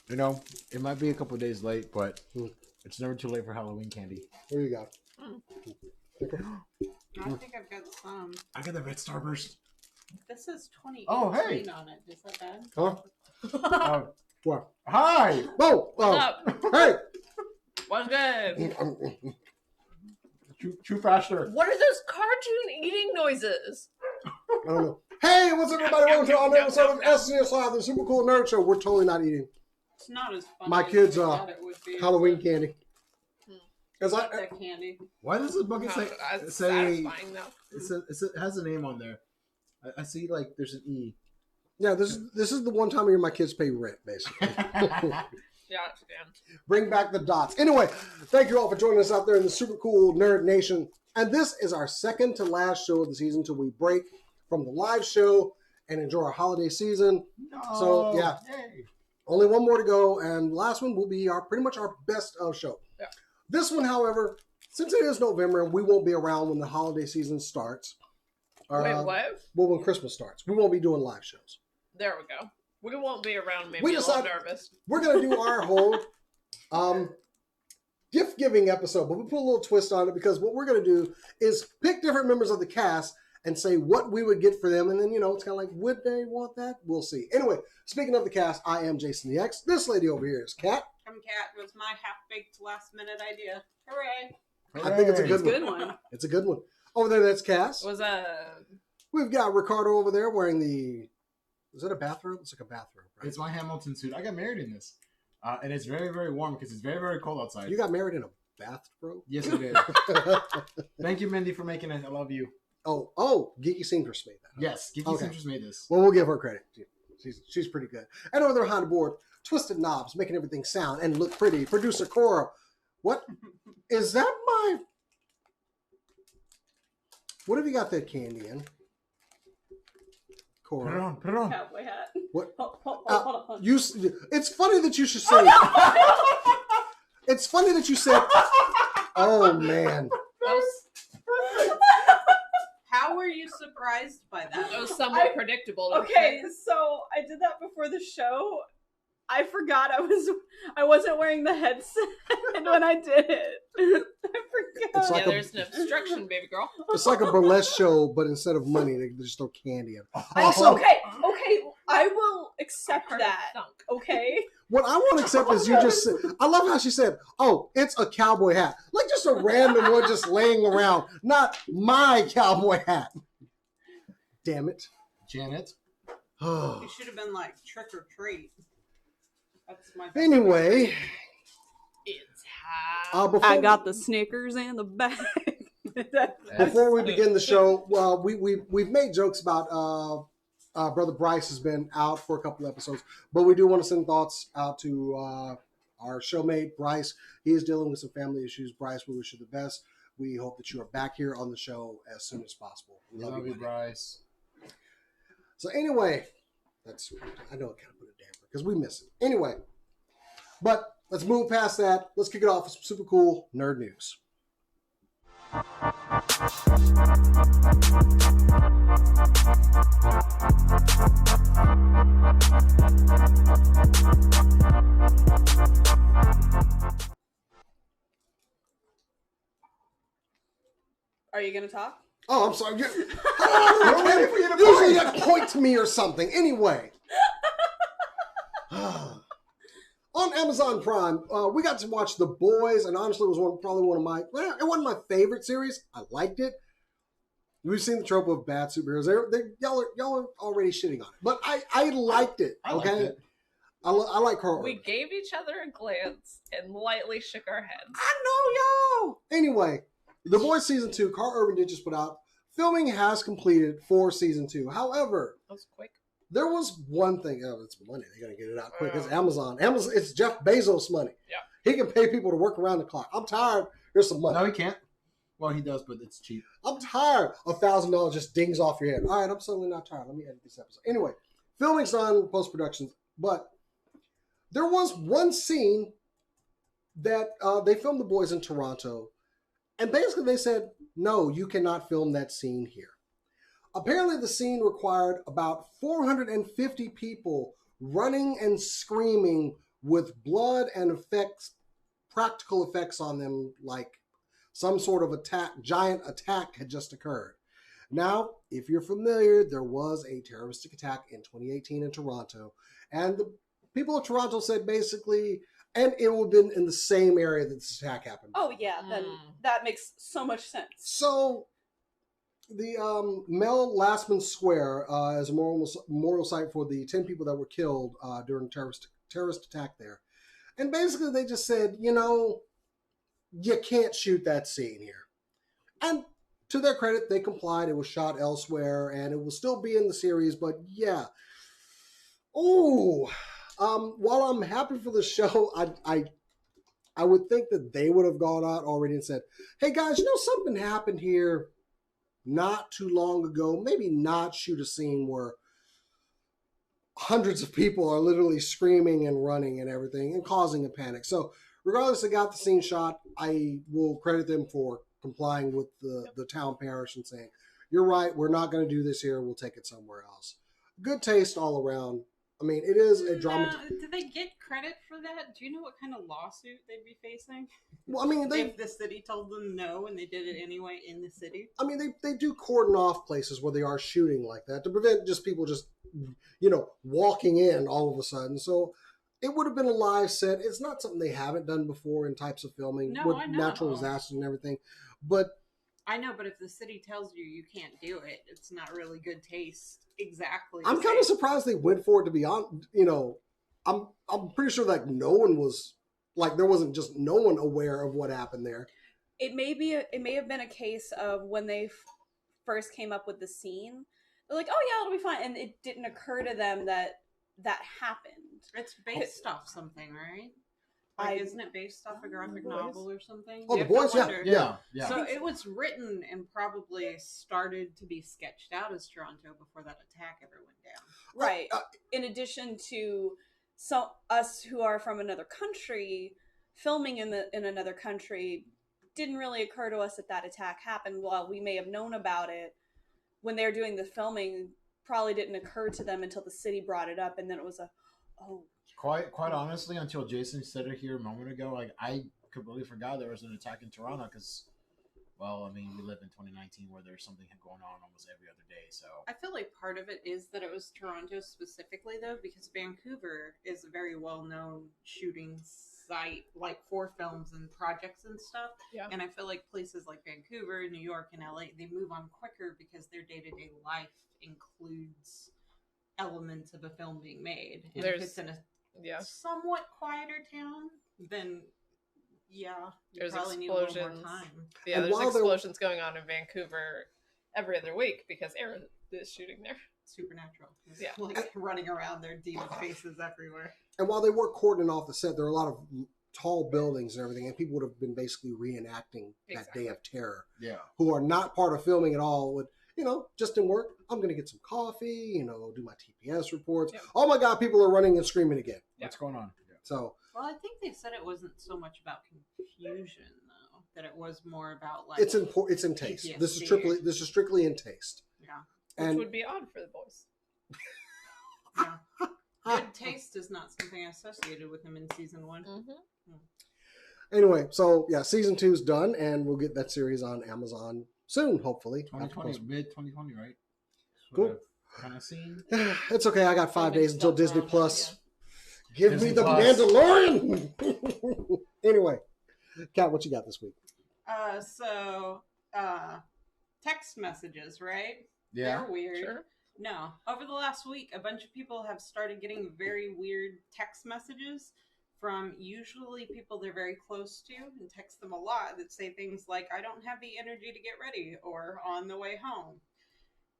You know, it might be a couple days late, but it's never too late for Halloween candy. What do you got? I think I've got some. I got the Red Starburst. This is 2018 Oh, hey. on it. Is that bad? Huh? What? Hi. Whoa! What's up? Hey! What's good? Chew faster. What are those cartoon eating noises? I don't know. Hey, what's up, everybody? Welcome to another episode of SCNS Live, the Super Cool Nerd Show. We're totally not eating It's not as fun. my as kids' I thought it would be. Halloween candy. Because I like that candy. Why does this bucket say? That's satisfying though. It has a name on there. I see like there's an E. Yeah, this is the one time of year my kids pay rent, basically. Yeah, damn. Bring back the dots. Anyway, thank you all for joining us out there in the Super Cool Nerd Nation. And this is our second to last show of the season till we break from the live show and enjoy our holiday season. No. So, yeah. Yay. Only one more to go, and the last one will be pretty much our best of show. Yeah. This one, however, since it is November and we won't be around when the holiday season starts. Wait, what? Well, when Christmas starts. We won't be doing live shows. There we go. We won't be around. Maybe We a little decided- nervous. We're going to do our whole gift-giving episode, but we put a little twist on it because what we're going to do is pick different members of the cast and say what we would get for them. And then, you know, it's kind of like, would they want that? We'll see. Anyway, speaking of the cast, I am Jason the X. This lady over here is Kat. From Cat was my half-baked last-minute idea. Hooray. I think it's a good It's a one. good one. It's a good one. Over there, that's Cass. Was We've got Ricardo over there wearing the... Is that a bathrobe? It's like a bathrobe, right? It's my Hamilton suit. I got married in this, and it's very, very warm because it's very, very cold outside. You got married in a bathrobe? Yes, I did. Thank you, Mindy, for making it. I love you. Oh, Geeky Seamstress made that. Yes, Geeky Okay. Citrus made this. Well, we'll give her credit. She's pretty good. And over there behind the board, Twisted Knobs, making everything sound and look pretty. Producer Cora. What? Is that my... What have you got that candy in? Put it Cora. on. Put it on. Cowboy hat. What? Hold on. It's funny that you should say... It's funny that you said... Oh, man. How were you surprised by that? That was somewhat predictable. don't you Okay, think? so I did that before the show. I forgot I wasn't wearing the headset when I did it. I forgot. It's like Yeah, a- there's an obstruction, baby girl. It's like a burlesque show, but instead of money, they just throw candy in. I- Also, okay, I will accept Heard that. a thunk. Okay. what I want to accept is you just said, I love how she said, oh, it's a cowboy hat. Like just a random one just laying around. Not my cowboy hat. Damn it. Janet. You should have been like trick or treat. That's my. Anyway, It's hot. before, the Snickers and the bag. before we begin the show, we've made jokes about Brother Bryce has been out for a couple episodes, but we do want to send thoughts out to our showmate, Bryce. He is dealing with some family issues. Bryce, we wish you the best. We hope that you are back here on the show as soon as possible. We Love you, buddy. Bryce. So anyway, I know it kind of put a damper because we miss it. Anyway, but let's move past that. Let's kick it off with some super cool nerd news. Are you gonna talk? Oh, I'm sorry. Usually you have to point to me or something. Anyway. On Amazon Prime, we got to watch The Boys, and honestly, it was probably one of my... Well, it wasn't my favorite series. I liked it. We've seen the trope of bad superheroes. Y'all are already shitting on it. But I liked it, I liked okay? it. I like Carl We Urban. gave each other a glance and lightly shook our heads. I know, y'all! Anyway, The Boys Season 2, Carl Urban did just put out. Filming has completed for Season 2. However, That was quick. there was one thing. Oh, it's money. They're going to get it out quick. It's Amazon. It's Jeff Bezos' money. Yeah. He can pay people to work around the clock. I'm tired. Here's some money. No, he can't. Well, he does, but it's cheap. I'm tired. $1,000 just dings off your head. All right, I'm suddenly not tired. Let me edit this episode. Anyway, filming's done, post-production, but there was one scene that they filmed The Boys in Toronto, and basically they said, no, you cannot film that scene here. Apparently the scene required about 450 people running and screaming with blood and practical effects on them, like some sort of giant attack had just occurred. Now, if you're familiar, there was a terroristic attack in 2018 in Toronto, and the people of Toronto said basically, and it would have been in the same area that this attack happened. Oh yeah, then that makes so much sense. So, the Mel Lastman Square is a memorial site for the 10 people that were killed during terrorist attack there. And basically they just said, you can't shoot that scene here. And to their credit, they complied. It was shot elsewhere, and it will still be in the series, but yeah. Oh, while I'm happy for the show, I would think that they would have gone out already and said, hey guys, something happened here not too long ago. Maybe not shoot a scene where hundreds of people are literally screaming and running and everything and causing a panic. So regardless, they got the scene shot. I will credit them for complying with the town parish and saying, you're right, we're not going to do this here. We'll take it somewhere else. Good taste all around. I mean, it is a drama. Do they get credit for that? Do you know what kind of lawsuit they'd be facing? Well, I mean, if the city told them no and they did it anyway in the city? I mean, they do cordon off places where they are shooting like that to prevent just people just, walking in all of a sudden. So it would have been a live set. It's not something they haven't done before in types of filming with natural disasters and everything. But I know, but if the city tells you you can't do it, it's not really good taste. Exactly. I'm kind of surprised they went for it, to be honest. I'm pretty sure that no one was, there wasn't just no one aware of what happened there. It may have been a case of when they first came up with the scene, they're like, oh yeah, it'll be fine. And it didn't occur to them that happened. It's based off something, right? Isn't it based off a graphic novel or something? Oh, The Boys? Yeah. So it was written and probably started to be sketched out as Toronto before that attack ever went down. Right. In addition to us who are from another country, filming in another country didn't really occur to us that attack happened. While we may have known about it, when they're doing the filming, probably didn't occur to them until the city brought it up, and then it was Quite honestly, until Jason said it here a moment ago, I completely forgot there was an attack in Toronto because, well, I mean, we live in 2019 where there's something going on almost every other day. So I feel like part of it is that it was Toronto specifically, though, because Vancouver is a very well-known shooting site, for films and projects and stuff. Yeah. And I feel like places like Vancouver, New York, and LA, they move on quicker because their day-to-day life includes elements of a film being made. And if it's in a somewhat quieter town, then there's probably need a little more explosions. time. Yeah, there's explosions going on in Vancouver every other week because Aaron is shooting there. Supernatural. Yeah. Running around there, demon faces everywhere. And while they were cordoning off the set, there are a lot of tall buildings and everything, and people would have been basically reenacting that day of terror. Yeah. Who are not part of filming at all would, just in work, I'm going to get some coffee, do my TPS reports. Yep. Oh my God, people are running and screaming again. What's going on? Yeah. So. Well, I think they said it wasn't so much about confusion, though, that it was more about it's in taste. PTSD. This is strictly in taste. Yeah. Which would be odd for the boys. Yeah. Good taste is not something associated with them in season 1. Mm-hmm. Anyway, so season 2 is done, and we'll get that series on Amazon soon, hopefully. 2020, mid 2020, right? Cool. Kind of scene. It's okay. I got 5 days until Disney Plus. Give Disney me the Plus. Mandalorian. Anyway, Kat, what you got this week? Text messages, right? Yeah. They're weird. Sure. No. Over the last week, a bunch of people have started getting very weird text messages from usually people they're very close to and text them a lot that say things like, I don't have the energy to get ready, or on the way home.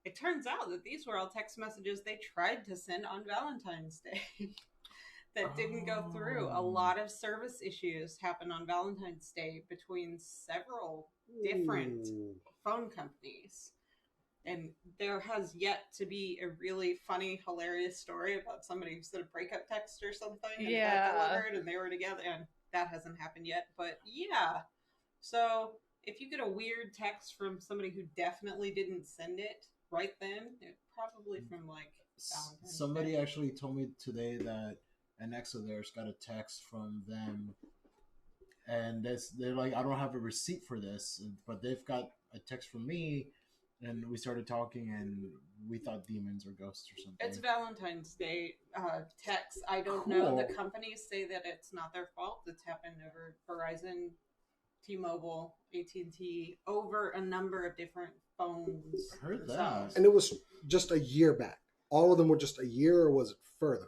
It turns out that these were all text messages they tried to send on Valentine's Day that didn't go through. A lot of service issues happened on Valentine's Day between several different phone companies. And there has yet to be a really funny, hilarious story about somebody who sent a breakup text or something and got delivered and they were together. And that hasn't happened yet. But yeah. So if you get a weird text from somebody who definitely didn't send it right then, it's probably from Valentine's Somebody Day. actually told me today that an ex of theirs got a text from them, and they're like, I don't have a receipt for this, but they've got a text from me, and we started talking, and we thought demons or ghosts or something. It's Valentine's Day text. I don't know. The Cool. companies say that it's not their fault. It's happened over Verizon, T-Mobile, AT&T, over a number of different phones. I heard that. themselves. And it was just a year back. All of them were just a year, or was it further?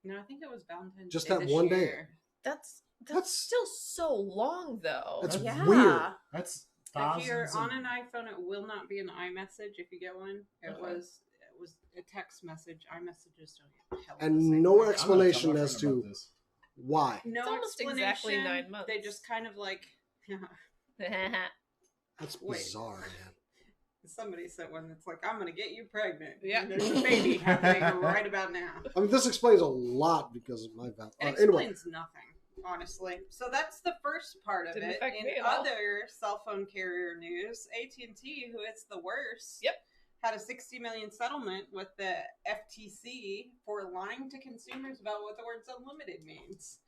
No, I think it was Valentine's Just Day that this one day. year. That's That's- still so long though. That's Yeah. weird. That's If you're thousands on of- an iPhone, it will not be an iMessage if you get one. It Okay. was a text message. iMessages don't even hell And the same no way. I'm gonna explanation tell my as friend about to this. why. No It's almost explanation. exactly 9 months. They just kind of like That's Wait. bizarre, man. somebody said one that's like, I'm gonna get you pregnant. Yeah. And there's a baby happening right about now. I mean, this explains a lot because of my val. It Anyway, explains nothing, honestly. So that's the first part of Didn't it. affect In me at all. other cell phone carrier news, AT&T, who is the worst, Yep. had a $60 million settlement with the FTC for lying to consumers about what the words unlimited means.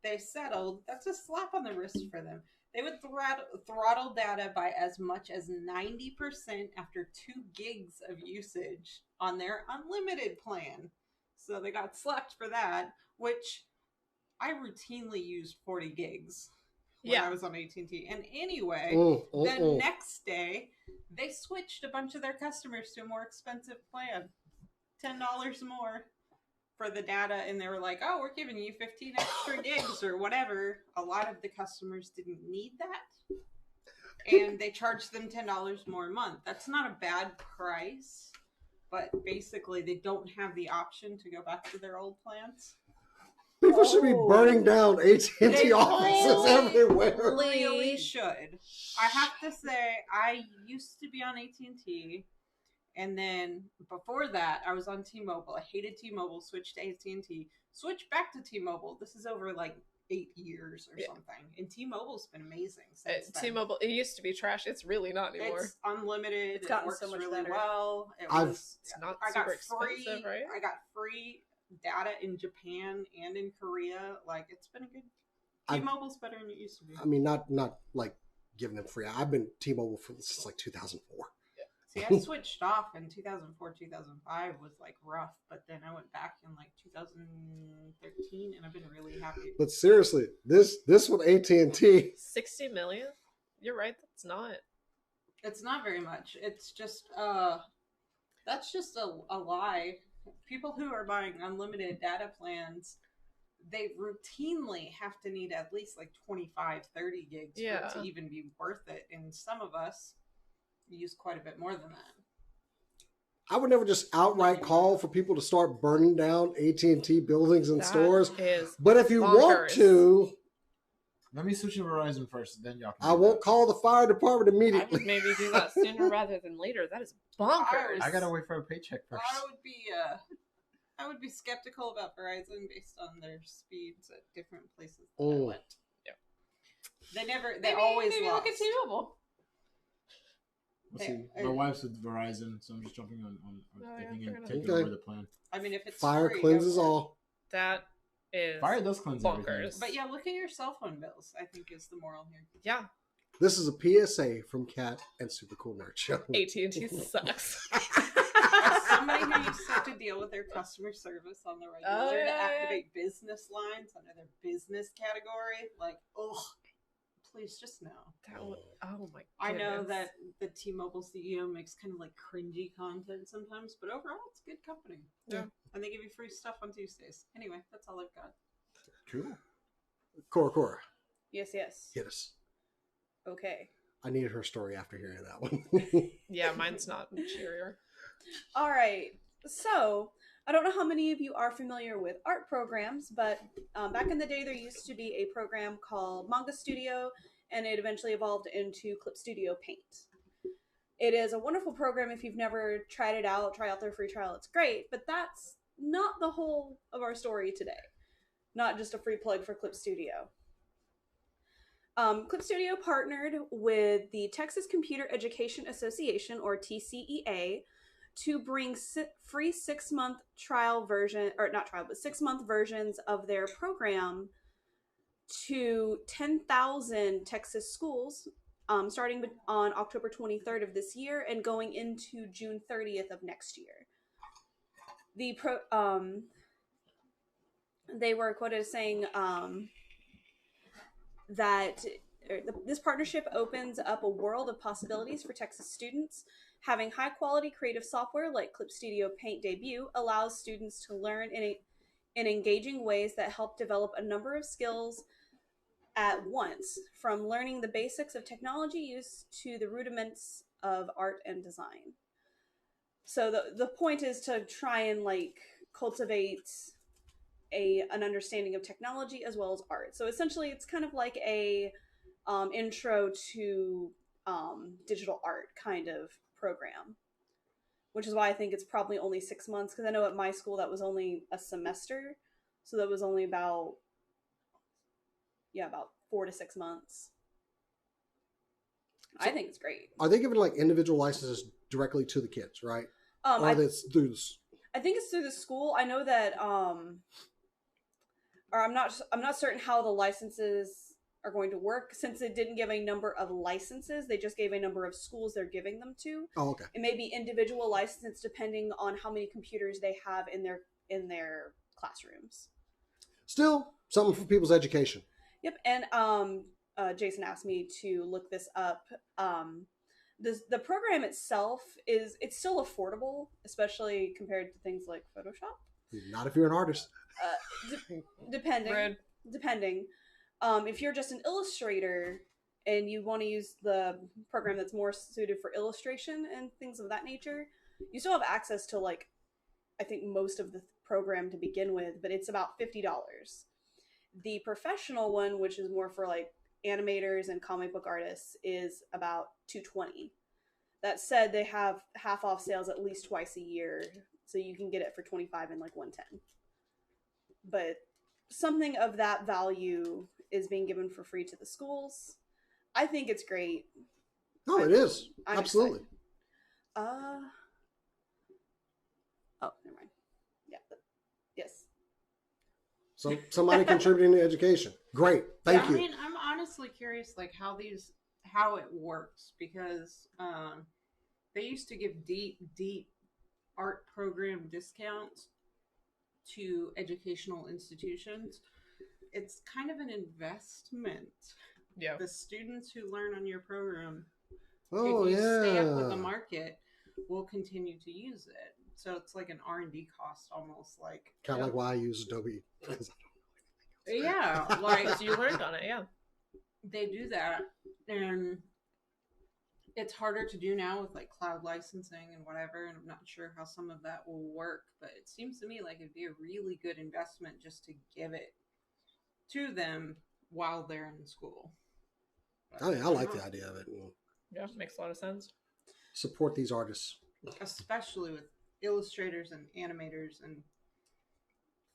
They settled. That's a slap on the wrist for them. They would throttle data by as much as 90% after 2 gigs of usage on their unlimited plan. So they got slapped for that, which I routinely used 40 gigs when Yeah. I was on AT&T. And anyway, mm. the next day, they switched a bunch of their customers to a more expensive plan. $10 more for the data, and they were like, oh, we're giving you 15 extra gigs or whatever. A lot of the customers didn't need that, and they charged them $10 more a month. That's not a bad price, but basically they don't have the option to go back to their old plans. People should be burning down AT&T They offices totally everywhere. really should. I have to say, I used to be on AT&T, and then before that, I was on T-Mobile. I hated T-Mobile, switched to AT&T, switched back to T-Mobile. This is over like 8 years or Yeah. something, and T-Mobile's been amazing since then. T-Mobile, it used to be trash. It's really not anymore. It's unlimited. It's gotten it works so much really better. well. It's not I super got free. expensive, right? I got free data in Japan and in Korea. Like, it's been a good. I've- T-Mobile's better than it used to be. I mean, not like giving them free. I've been T-Mobile since like 2004. See, I switched off in 2004, 2005 was like rough, but then I went back in like 2013, and I've been really happy. But seriously, this one AT&T. 60 million? You're right, that's not. It's not very much. It's just that's just a lie. People who are buying unlimited data plans, they routinely have to need at least like 25, 30 gigs for Yeah. it to even be worth it. And some of us use quite a bit more than that. I would never just outright call for people to start burning down AT&T buildings and That stores. is But if you want bonkers. to, Let me switch to Verizon first, then y'all can I do won't that. call the fire department I would immediately. maybe do that sooner rather than later. That is bonkers. I gotta wait for a paycheck first. I would be skeptical about Verizon based on their speeds at different places that I Oh. went. Yeah. They Maybe- always maybe lost. look at T-Mobile. Let's see. Hey, My wife's with Verizon, so I'm just jumping on Oh, yeah, thinking fair and enough. taking Okay. over the plan. I mean, if it's Fire free, cleanses go for it. all. That is Fire does cleanse everything. bonkers. But yeah, look at your cell phone bills. I think is the moral here. Yeah, This is a PSA from Kat and Super Cool Nerd Show. AT&T sucks. As somebody who used to have to deal with their customer service on the regular Oh, to yeah. activate business lines under their business category, like, oh, please just know. That would, oh my goodness. I know that the T-Mobile CEO makes kind of like cringy content sometimes, but overall, it's a good company. Yeah. And they give you free stuff on Tuesdays. Anyway, that's all I've got. Cool. Cora, Yes, yes. hit us. Okay. I needed her story after hearing that one. Yeah, mine's not cheerier. All right. So, I don't know how many of you are familiar with art programs, but back in the day, there used to be a program called Manga Studio, and it eventually evolved into Clip Studio Paint. It is a wonderful program. If you've never tried it out, try out their free trial. It's great, but that's not the whole of our story today. Not just a free plug for Clip Studio. Clip Studio partnered with the Texas Computer Education Association, or TCEA, to bring free 6-month trial version, or not trial, but 6-month versions of their program to 10,000 Texas schools, starting on October 23rd of this year and going into June 30th of next year. They were quoted as saying that this partnership opens up a world of possibilities for Texas students. Having high-quality creative software like Clip Studio Paint Debut allows students to learn in engaging ways that help develop a number of skills at once, from learning the basics of technology use to the rudiments of art and design. So the point is to try and like cultivate an understanding of technology as well as art. So essentially, it's kind of like a intro to digital art kind of program, which is why I think it's probably only 6 months, because I know at my school that was only a semester, so that was only about 4 to 6 months. So I think it's great. Are they giving like individual licenses directly to the kids, right? Or that's through this? I think it's through the school. I know that, or I'm not certain how the licenses are going to work, since it didn't give a number of licenses. They just gave a number of schools they're giving them to. Oh, okay. It may be individual licenses depending on how many computers they have in their classrooms. Still, something for people's education. Yep, and Jason asked me to look this up. The program itself it's still affordable, especially compared to things like Photoshop. Not if you're an artist. Depending. If you're just an illustrator and you want to use the program that's more suited for illustration and things of that nature, you still have access to, like, I think most of the program to begin with, but it's about $50. The professional one, which is more for like animators and comic book artists, is about $220. That said, they have half off sales at least twice a year, so you can get it for $25 and like $110. But something of that value is being given for free to the schools. I think it's great. No, it is. Absolutely. Oh, never mind. Yeah. Yes. So somebody contributing to education. Great. Thank you. I mean, I'm honestly curious, like how it works, because they used to give deep art program discounts to educational institutions. It's kind of an investment. Yeah. The students who learn on your program, Oh, if you stay up with yeah. the market, will continue to use it. So it's like an R&D cost, almost like Kind of like why I use Adobe. Yeah, like Because you learned on it, yeah. they do that, and it's harder to do now with like cloud licensing and whatever, and I'm not sure how some of that will work, but it seems to me like it'd be a really good investment just to give it to them while they're in school. I like the idea of it. Yeah, makes a lot of sense. Support these artists. Especially with illustrators and animators and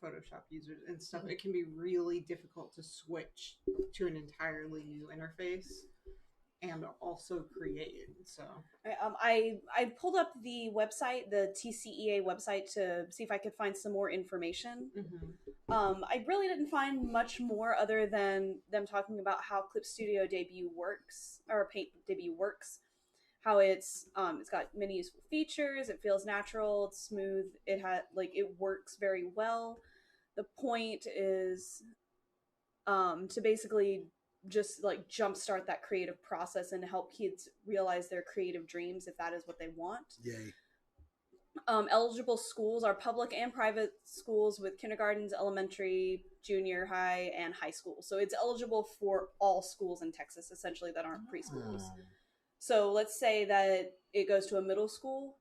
Photoshop users and stuff. It can be really difficult to switch to an entirely new interface and also create it. So I pulled up the website, the TCEA website, to see if I could find some more information. I really didn't find much more other than them talking about how Clip Studio Debut works, or Paint Debut works. How it's got many useful features. It feels natural. It's smooth. It works very well. The point is to basically just like jumpstart that creative process and help kids realize their creative dreams if that is what they want. Yay. Eligible schools are public and private schools with kindergartens, elementary, junior high, and high school. So it's eligible for all schools in Texas, essentially, that aren't preschools. So let's say that it goes to a middle school.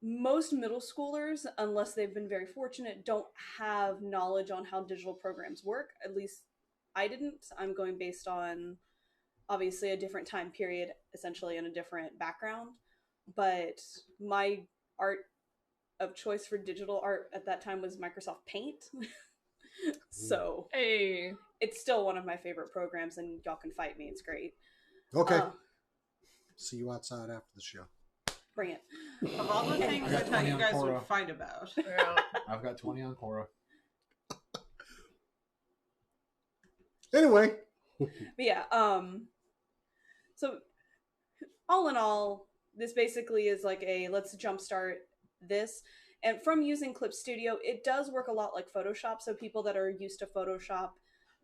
Most middle schoolers, unless they've been very fortunate, don't have knowledge on how digital programs work. At least I didn't. I'm going based on, obviously, a different time period, essentially, and a different background. But my art of choice for digital art at that time was Microsoft Paint. So Hey. it's still one of my favorite programs, and y'all can fight me. It's great. Okay. See you outside after the show. Bring it. Of all the things I I got thought 20 you on guys Korra. would fight about. Yeah. I've got 20 on Korra. Anyway, But yeah, so all in all, this basically is like a let's jumpstart this. And from using Clip Studio, it does work a lot like Photoshop. So people that are used to Photoshop,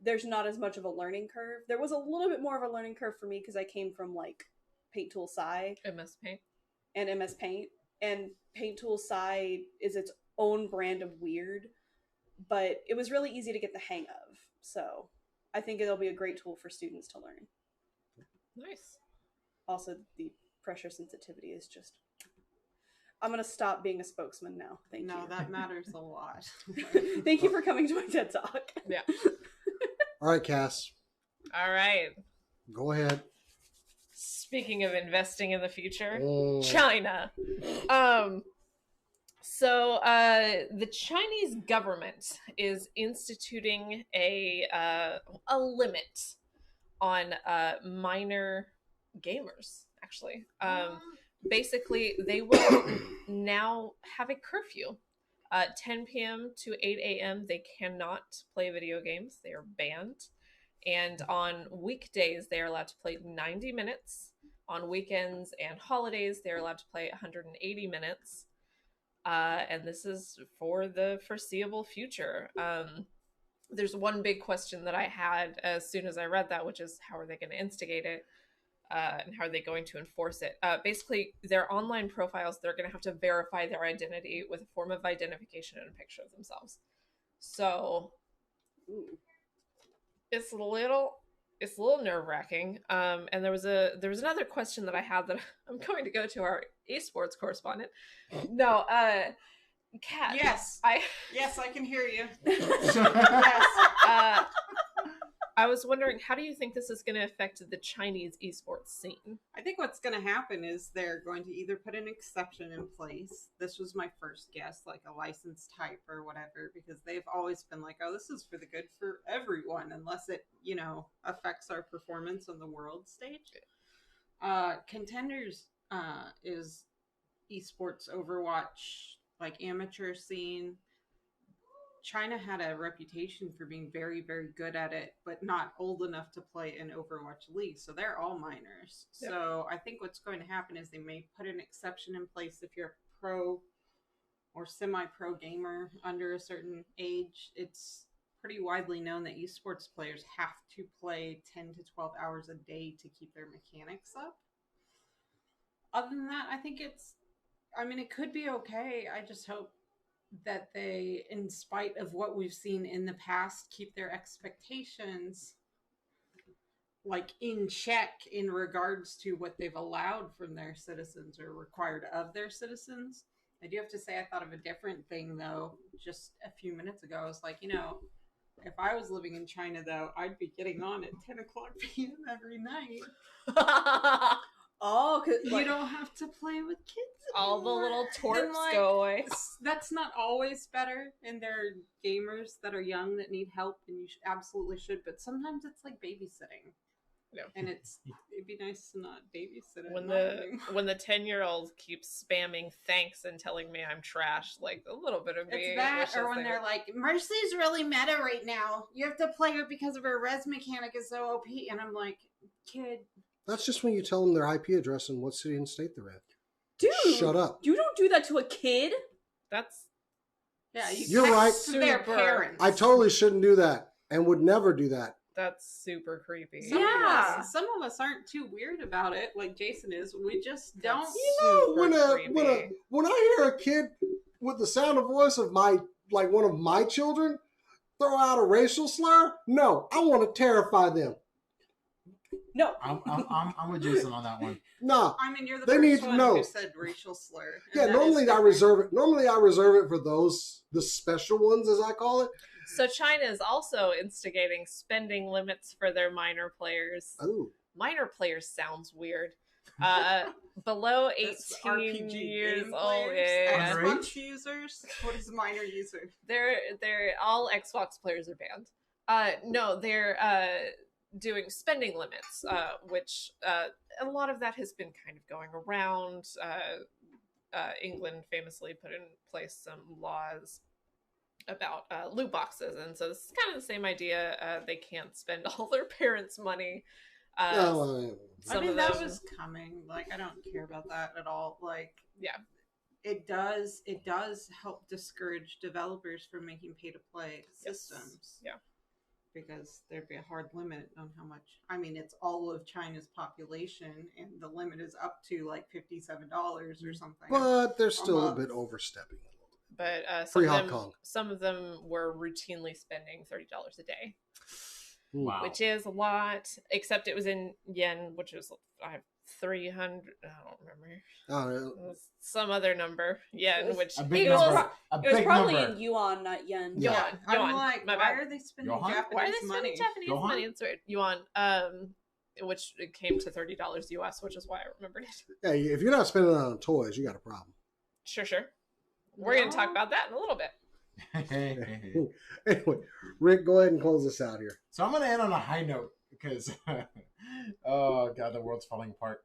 there's not as much of a learning curve. There was a little bit more of a learning curve for me because I came from like Paint Tool Sci MS Paint. and MS Paint. And Paint Tool Sci is its own brand of weird, but it was really easy to get the hang of. So I think it'll be a great tool for students to learn. Nice. Also, the pressure sensitivity is just... I'm going to stop being a spokesman now. Thank you. No, that matters a lot. Thank you for coming to my TED Talk. Yeah. all right, Cass, All right. go ahead. Speaking of investing in the future, Mm. China. So the Chinese government is instituting a limit on minor gamers. Actually, basically, they will now have a curfew. 10 p.m. to 8 a.m. They cannot play video games. They are banned. And on weekdays, they are allowed to play 90 minutes. On weekends and holidays, they're allowed to play 180 minutes. And this is for the foreseeable future. There's one big question that I had as soon as I read that, which is how are they going to instigate it? And how are they going to enforce it? Basically, their online profiles, they're going to have to verify their identity with a form of identification and a picture of themselves. So it's a little nerve-wracking. And there was another question that I had that I'm going to go to our esports correspondent. No, Kat. Yes. I Yes, I can hear you. yes. I was wondering, how do you think this is going to affect the Chinese esports scene? I think what's going to happen is they're going to either put an exception in place. This was my first guess, like a license type or whatever, because they've always been like, oh, this is for the good for everyone, unless it, affects our performance on the world stage. Contenders is esports Overwatch, like amateur scene. China had a reputation for being very, very good at it, but not old enough to play in Overwatch League. So they're all minors. Yep. So I think what's going to happen is they may put an exception in place if you're a pro or semi-pro gamer under a certain age. It's pretty widely known that esports players have to play 10 to 12 hours a day to keep their mechanics up. Other than that, I think it could be okay. I just hope that they, in spite of what we've seen in the past, keep their expectations like in check in regards to what they've allowed from their citizens or required of their citizens. I do have to say I thought of a different thing though just a few minutes ago. I was like, if I was living in China though, I'd be getting on at 10 o'clock p.m. every night. Oh, cause, You don't have to play with kids All the anymore. little twerps And, like, go away. That's not always better, and there are gamers that are young that need help, and you absolutely should. But sometimes it's like babysitting, and it'd be nice to not babysit. When the 10-year-old keeps spamming thanks and telling me I'm trash, like a little bit of me. It's that, wishes or when they they're like, Mercy's really meta right now. You have to play her because of her res mechanic is so OP, and I'm like, kid. That's just when you tell them their IP address and what city and state they're in. dude, Shut up. You don't do that to a kid. That's Yeah, You're right. Their Super. parents. I totally shouldn't do that and would never do that. That's super creepy. Yeah. Some of us aren't too weird about it, like Jason is. We just don't. That's You know, super when I hear a kid with the sound of voice of one of my children throw out a racial slur, no, I want to terrify them. No. I'm with Jason on that one. Nah. I mean, you're the They first need to one know. who said racial slur. and Yeah, that normally is I different. reserve it. Normally I reserve it for the special ones, as I call it. So China is also instigating spending limits for their minor players. Oh, Minor players sounds weird. Below That's 18 RPG years game old. players, Yeah. Underage? Xbox users. What is minor user? They're all Xbox players are banned. No, they're doing spending limits, which a lot of that has been kind of going around England famously put in place some laws about loot boxes, and so this is kind of the same idea. They can't spend all their parents' money. No, I mean, that was coming. Like, I don't care about that at all. Like, Yeah. it does help discourage developers from making pay to play systems. Yeah. Because there'd be a hard limit on how much. I mean, it's all of China's population, and the limit is up to like $57 or something. but they're still a month. bit overstepping. But Free Hong Kong. some of them were routinely spending $30 a day, Wow. which is a lot. Except it was in yen, which was 300. I don't remember. It was some other number yen, It was- which A big was- number. A It was big probably number. in yuan, not yen. Yeah. yuan. I'm yuan. like, My why bad. are they spending Johan? Japanese Why are they money? spending Japanese Johan? money? It's weird. Yuan, which came to $30 US, which is why I remembered it. Hey, if you're not spending it on toys, you got a problem. Sure. We're going to talk No. about that in a little bit. Anyway, Rick, go ahead and close this out here. So I'm going to end on a high note because, oh God, the world's falling apart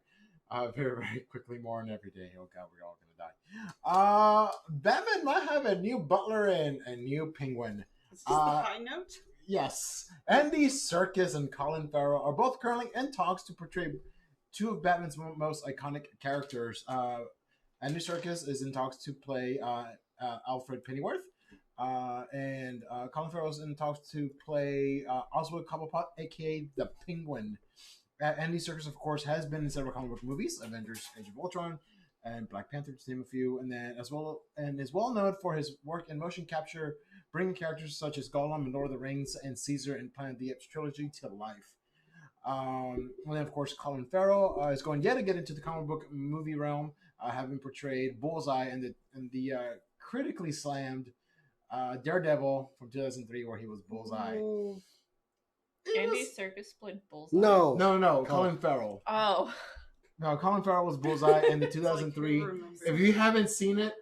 very, very quickly, more and every day. Oh God, we're all going to die. Batman might have a new butler and a new penguin. Is this the high note? Yes. Andy Serkis and Colin Farrell are both currently in talks to portray two of Batman's most iconic characters. Andy Serkis is in talks to play Alfred Pennyworth. And Colin Farrell is in talks to play Oswald Cobblepot, aka the Penguin. Andy Serkis, of course, has been in several comic book movies, Avengers: Age of Ultron, and Black Panther, to name a few. And then is well known for his work in motion capture, bringing characters such as Gollum in Lord of the Rings and Caesar in Planet of the Apes trilogy to life. And then, of course, Colin Farrell is going yet again into the comic book movie realm, having portrayed Bullseye in the critically slammed Daredevil from 2003, where he was Bullseye. Andy Serkis played Bullseye. No. Colin Farrell. Oh. No, Colin Farrell was Bullseye in the 2003. If you haven't seen it,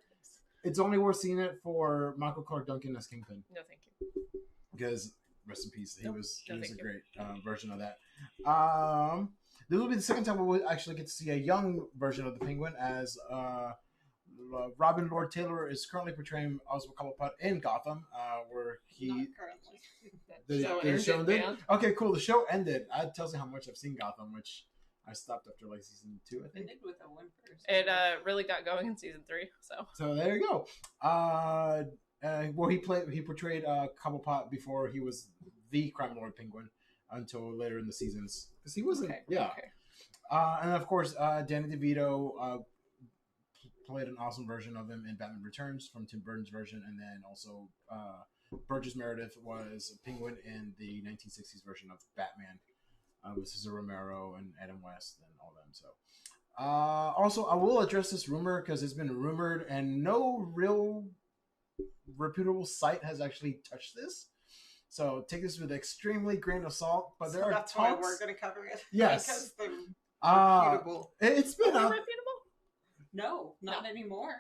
it's only worth seeing it for Michael Clark Duncan as Kingpin. No, thank you. Because rest in peace, he was a thank you. great version of that. This will be the second time we will actually get to see a young version of the Penguin, as Robin Lord Taylor is currently portraying Oswald Cobblepot in Gotham, where he. Not currently. The show ended? Okay, cool. The show ended. That tells you how much I've seen Gotham, which I stopped after like season 2, I They think. did with a whimper. It really got going in season 3. So there you go. Well, he portrayed Cobblepot before he was the crime lord Penguin until later in the seasons, because he wasn't. Okay. Yeah. Okay. And of course, Danny DeVito played an awesome version of him in Batman Returns from Tim Burton's version, and then also Burgess Meredith was Penguin in the 1960s version of Batman with Cesar Romero and Adam West and all them. So, also, I will address this rumor because it's been rumored, and no real reputable site has actually touched this. So take this with extremely grain of salt. But there are that's talks. why we're going to cover it. Yes. Because they're reputable. It's been Are out. we reputable? No, not anymore.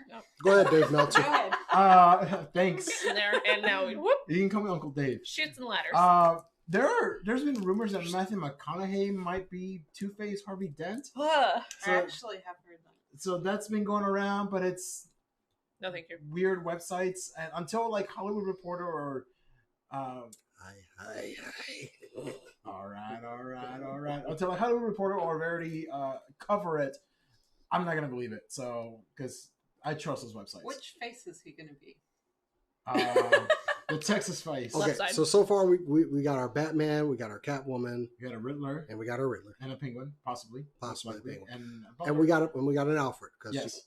Go ahead, Dave Meltzer. Go ahead. Thanks. And there, and now we whoop, You can call me Uncle Dave. shoots and ladders. There's been rumors that Matthew McConaughey might be Two-Face Harvey Dent. Ugh. So, I actually have heard that. so that's been going around, but it's No, thank you. weird websites, and until like Hollywood Reporter or Hi. all right. Until like Hollywood Reporter or Verity cover it, I'm not gonna believe it. So because I trust those websites. Which face is he going to be? The Texas face. Okay, Left side. so far we got our Batman, we got our Catwoman, We got a Riddler and we got our Riddler, and a Penguin, possibly, Possibly most likely, a Penguin. and and we got an Alfred. Yes.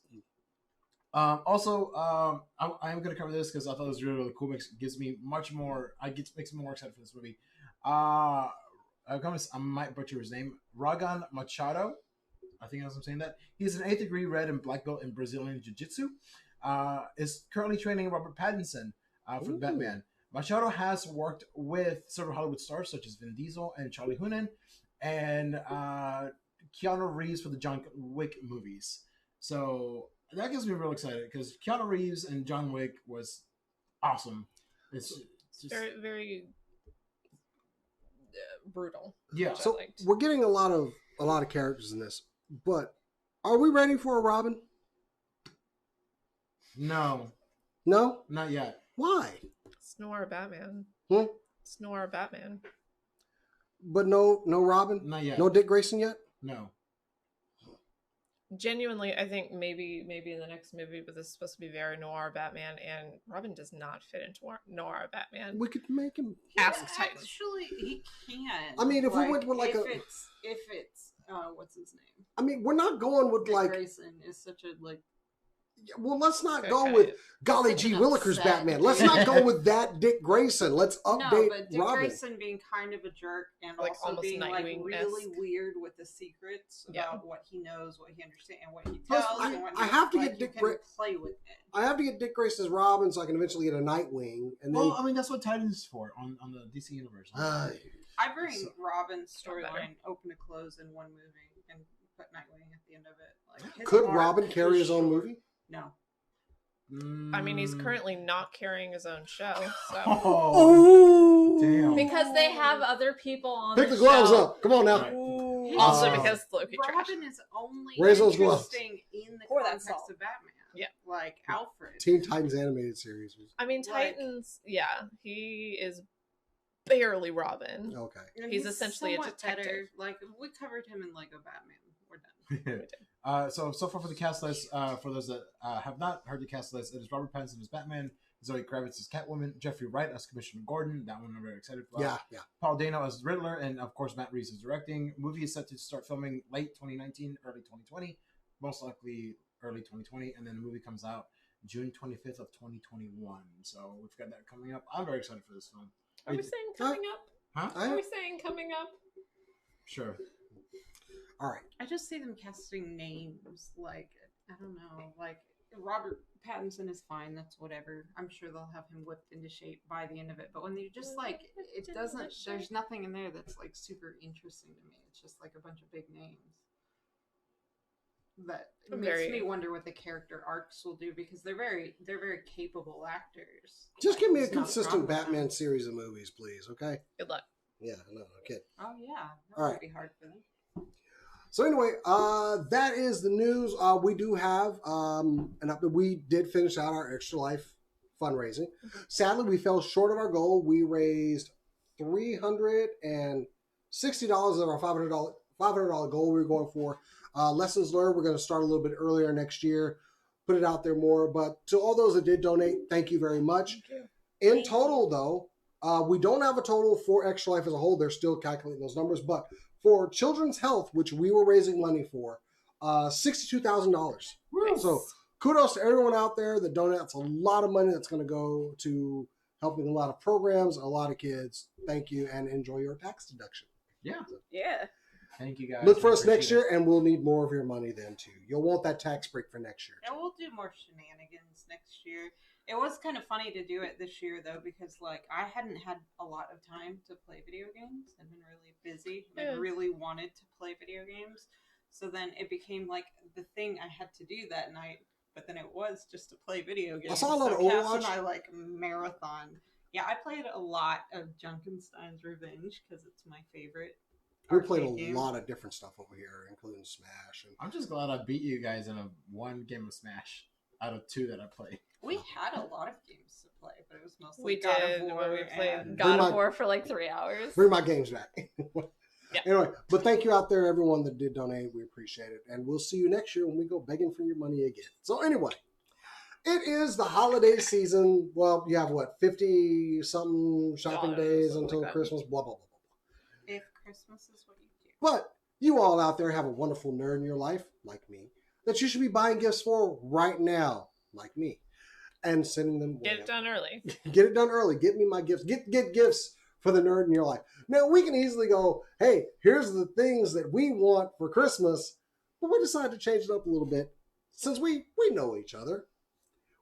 Also, I am going to cover this because I thought it was really, really cool. Gives me much more. Makes me more excited for this movie. I might butcher his name. Ragan Machado. I think I'm saying that. He's an 8th degree red and black belt in Brazilian Jiu-Jitsu. Is currently training Robert Pattinson for Ooh. Batman. Machado has worked with several Hollywood stars such as Vin Diesel and Charlie Hunnam, and Keanu Reeves for the John Wick movies. So that gets me real excited because Keanu Reeves and John Wick was awesome. It's just, Very, very brutal. yeah. So I liked. we're getting a lot of characters in this, but are we ready for a Robin? No, No? not yet. Why? Snore Batman. Hmm? Snore Batman. But no Robin? Not yet. No Dick Grayson yet? No. Genuinely, I think maybe in the next movie, but this is supposed to be very noir Batman, and Robin does not fit into noir Batman. We could make him. Ask Titan. Actually, he can. I mean, if we went with like if it's what's his name? I mean, we're not going with Dick like. Grayson is such a like. Well, let's not go Okay. with Golly Such G. an Willikers upset. Batman. Let's not go with that Dick Grayson. Let's No, update but Dick Robin. Grayson being kind of a jerk and Like also almost being like Nightwing-esque. really weird with the secrets about Yeah. what he knows, what he understands, and what he Plus, tells. and what I have to like, get you Dick can Gra- play with it. I have to get Dick Grayson as Robin so I can eventually get a Nightwing. And then. Well, I mean, that's what Titans is for on the DC universe. Ay. I bring So- Robin's Not better. storyline open to close in one movie and put Nightwing at the end of it. Like, his Could arc Robin carry is his own short. movie? No. I mean, he's Mm. currently not carrying his own show, so Oh, damn. because they have other people on. Pick the gloves show. up. Come on now. Right. Also, Uh, because Loki trash. Robin is only Raise those gloves. interesting in the Pour that context salt. of Batman. Yeah. Like Alfred. Teen Titans animated series. I mean, Like- Titans. Yeah, he is barely Robin. Okay. And He's essentially a somewhat detective. better. Like we covered him in Lego Batman. We're done. So far for the cast list, for those that have not heard the cast list, it is Robert Pattinson as Batman, Zoe Kravitz as Catwoman, Jeffrey Wright as Commissioner Gordon. That one I'm very excited for. Yeah. Paul Dano as Riddler, and of course Matt Reeves is directing. Movie is set to start filming late 2019, early 2020, most likely early 2020, and then the movie comes out June 25th of 2021. So we've got that coming up. I'm very excited for this film. Are we saying coming up? Huh? Are we saying coming up? Sure. All right. I just see them casting names. Like I don't know. Like Robert Pattinson is fine. That's whatever. I'm sure they'll have him whipped into shape by the end of it. But when you just like it doesn't. There's nothing in there that's like super interesting to me. It's just like a bunch of big names. That makes me wonder what the character arcs will do because they're very capable actors. Just give me a It's not consistent wrong with that. Batman series of movies, please. Okay. Good luck. Yeah. No. Okay. Oh yeah, that All would right. be hard for them. So anyway, that is the news. We do have we did finish out our Extra Life fundraising. Sadly, we fell short of our goal. We raised $360 of our $500 goal we were going for. Lessons learned, we're going to start a little bit earlier next year, put it out there more. But to all those that did donate, thank you very much. In total, though, we don't have a total for Extra Life as a whole. They're still calculating those numbers. But for Children's Health, which we were raising money for, $62,000. So kudos to everyone out there that donates. That's a lot of money that's going to go to helping a lot of programs, a lot of kids. Thank you, and enjoy your tax deduction. Yeah. Yeah. Thank you guys. Look for We us next appreciate year, and we'll need more of your money then, too. You'll want that tax break for next year. And we'll do more shenanigans next year. It was kind of funny to do it this year, though, because, like, I hadn't had a lot of time to play video games. I've been really busy. Yeah. I really wanted to play video games. So then it became, like, the thing I had to do that night. But then it was just to play video games. I saw a lot of So Cass Overwatch. and I, like, marathon. Yeah, I played a lot of Junkenstein's Revenge because it's my favorite. We played arcade a game. lot of different stuff over here, including Smash. And I'm just glad I beat you guys in one game of Smash out of 2 that I played. We had a lot of games to play, but it was mostly We God did of War when we played and- God Bring of my- War for like 3 hours. bring my games back. Yeah. Anyway, but thank you out there, everyone that did donate. We appreciate it. And we'll see you next year when we go begging for your money again. So anyway, it is the holiday season. Well, you have what, 50-something shopping Yeah, days something until like that. Christmas, blah, blah, blah, blah. If Christmas is what you do. But you all out there have a wonderful nerd in your life, like me, that you should be buying gifts for right now, like me, and sending them. Get it done early. Get it done early. Get me my gifts. Get gifts for the nerd in your life. Now, we can easily go, hey, here's the things that we want for Christmas, but we decided to change it up a little bit. Since we know each other,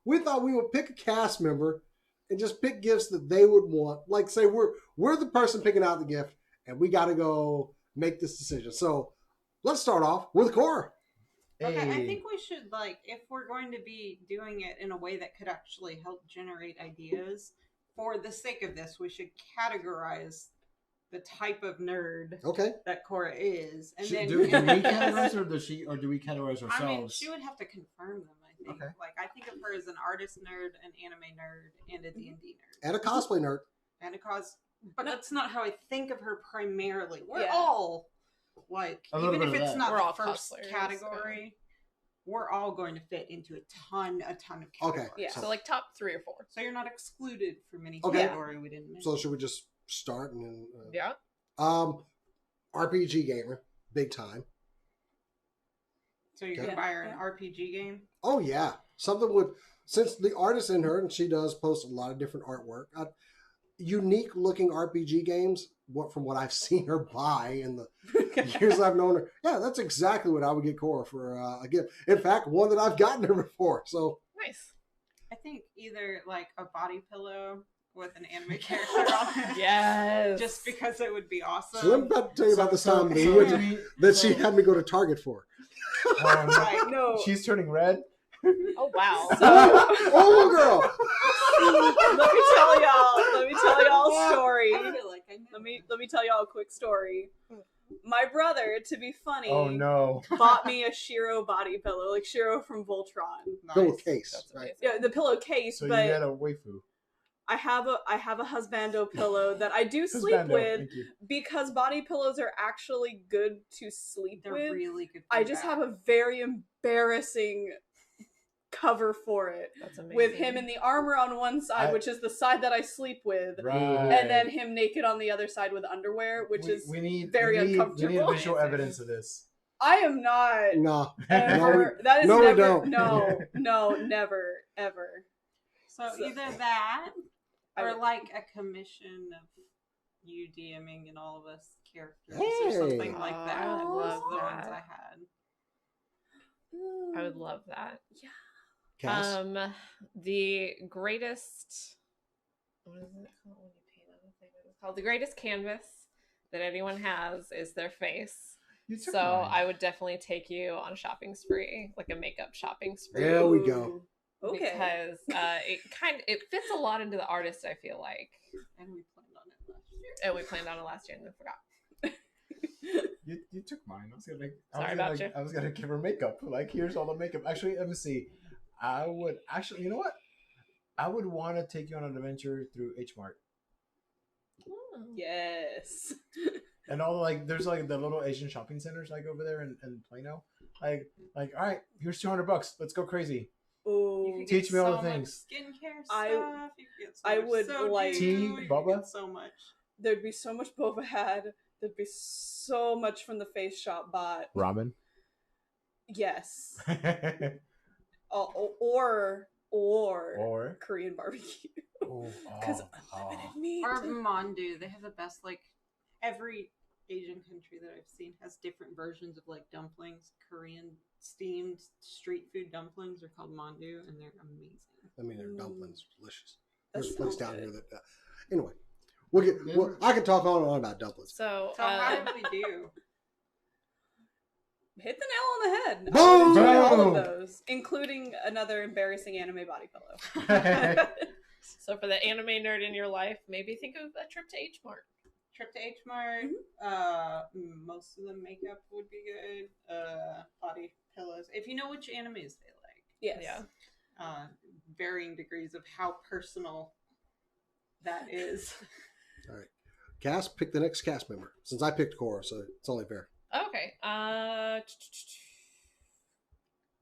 we thought we would pick a cast member and just pick gifts that they would want. Like, say, we're the person picking out the gift, and we got to go make this decision. So let's start off with Cora. Okay, I Hey. think we should, like, if we're going to be doing it in a way that could actually help generate ideas, for the sake of this, we should categorize the type of nerd Okay. that Cora is, and then Do we categorize her, or do we categorize ourselves? I mean, she would have to confirm them, I think. Okay. Like I think of her as an artist nerd, an anime nerd, and a D&D nerd. And a cosplay nerd. And a cos, but that's not how I think of her primarily. We're Yeah. all like, A little even if bit of it's that. not We're the all first cosplayers, category, we're all going to fit into a ton of categories. Yeah. So like top 3 or 4. So you're not excluded from any Okay. category we didn't mention. So should we just start? And then, Yeah. RPG gamer, big time. So you Okay. can buy her an Yeah. RPG game. Oh yeah, something with since the artist in her and she does post a lot of different artwork, unique looking RPG games. From what I've seen her buy in the years I've known her, yeah, that's exactly what I would get Cora for a gift. In fact, one that I've gotten her before. So Nice. I think either like a body pillow with an anime character on it. Yes. Just because it would be awesome. so let me about to tell you about this time so- that she had me go to Target for. Oh, no. Right. No. She's turning red. Oh wow. Oh girl, Let me tell y'all a story. I feel like I know. Let me tell y'all a quick story. My brother, to be funny, Oh no. bought me a Shiro body pillow, like Shiro from Voltron. pillowcase, That's right? amazing. Yeah, the pillowcase, So you but had a waifu. I have a husbando pillow that I do sleep Husbando, with thank you. because body pillows are actually good to sleep They're with. really good. I just have a very embarrassing cover for it. That's amazing. With him in the armor on one side, which is the side that I sleep with, Right. and then him naked on the other side with underwear, which is we need very we need uncomfortable. visual evidence of this. I am not No, ever. That is no, we never. don't. No, never, ever. So So- either that I or would- like a commission of you DMing and all of us characters Hey. or something like Oh, that. I would was love the ones that. I had. I would love that. Cass. The greatest. What is it called when you paint on a thing? It's called the greatest canvas that anyone has is their face. You took So mine. I would definitely take you on a shopping spree, like a makeup shopping spree. There we go. Okay. Because it fits a lot into the artist. I feel like, And we planned on it last year. and we planned on it last year and then forgot. You took mine. Sorry about you. I was gonna give her makeup. Like, here's all the makeup. Actually, let me see. I would actually. You know what? I would want to take you on an adventure through H Mart Yes. and all the, like. There's like the little Asian shopping centers like over there in Plano. Like all right, here's $200. Let's go crazy. Ooh. You could Teach get me all the so much things. Skincare I- stuff. You could get so I much would soju, like- Tea, you could boba? get so much. There'd be so much Boba had. There'd be so much from the face shop bot. Ramen. Yes. Or or Korean barbecue. because Because unlimited meat. Or Mandu. They have the best, like, every Asian country that I've seen has different versions of, like, dumplings. Korean steamed street food dumplings are called Mandu, and they're amazing. I mean, their dumplings are delicious. That There's a place sounds down good. here that. Anyway, we'll get. Well, I can talk on and on about dumplings. So, So how did we do? Hit the nail on the head. Boom! I would enjoy all Boom! of those, including another embarrassing anime body pillow. so for the anime nerd in your life, maybe think of a trip to H Mart. Trip to H Mart. Most of the makeup would be good. Body pillows. If you know which animes they like. Yes. Yeah. Varying degrees of how personal that is. All right, Cass, pick the next cast member. Since I picked Cora, so it's only fair. Okay.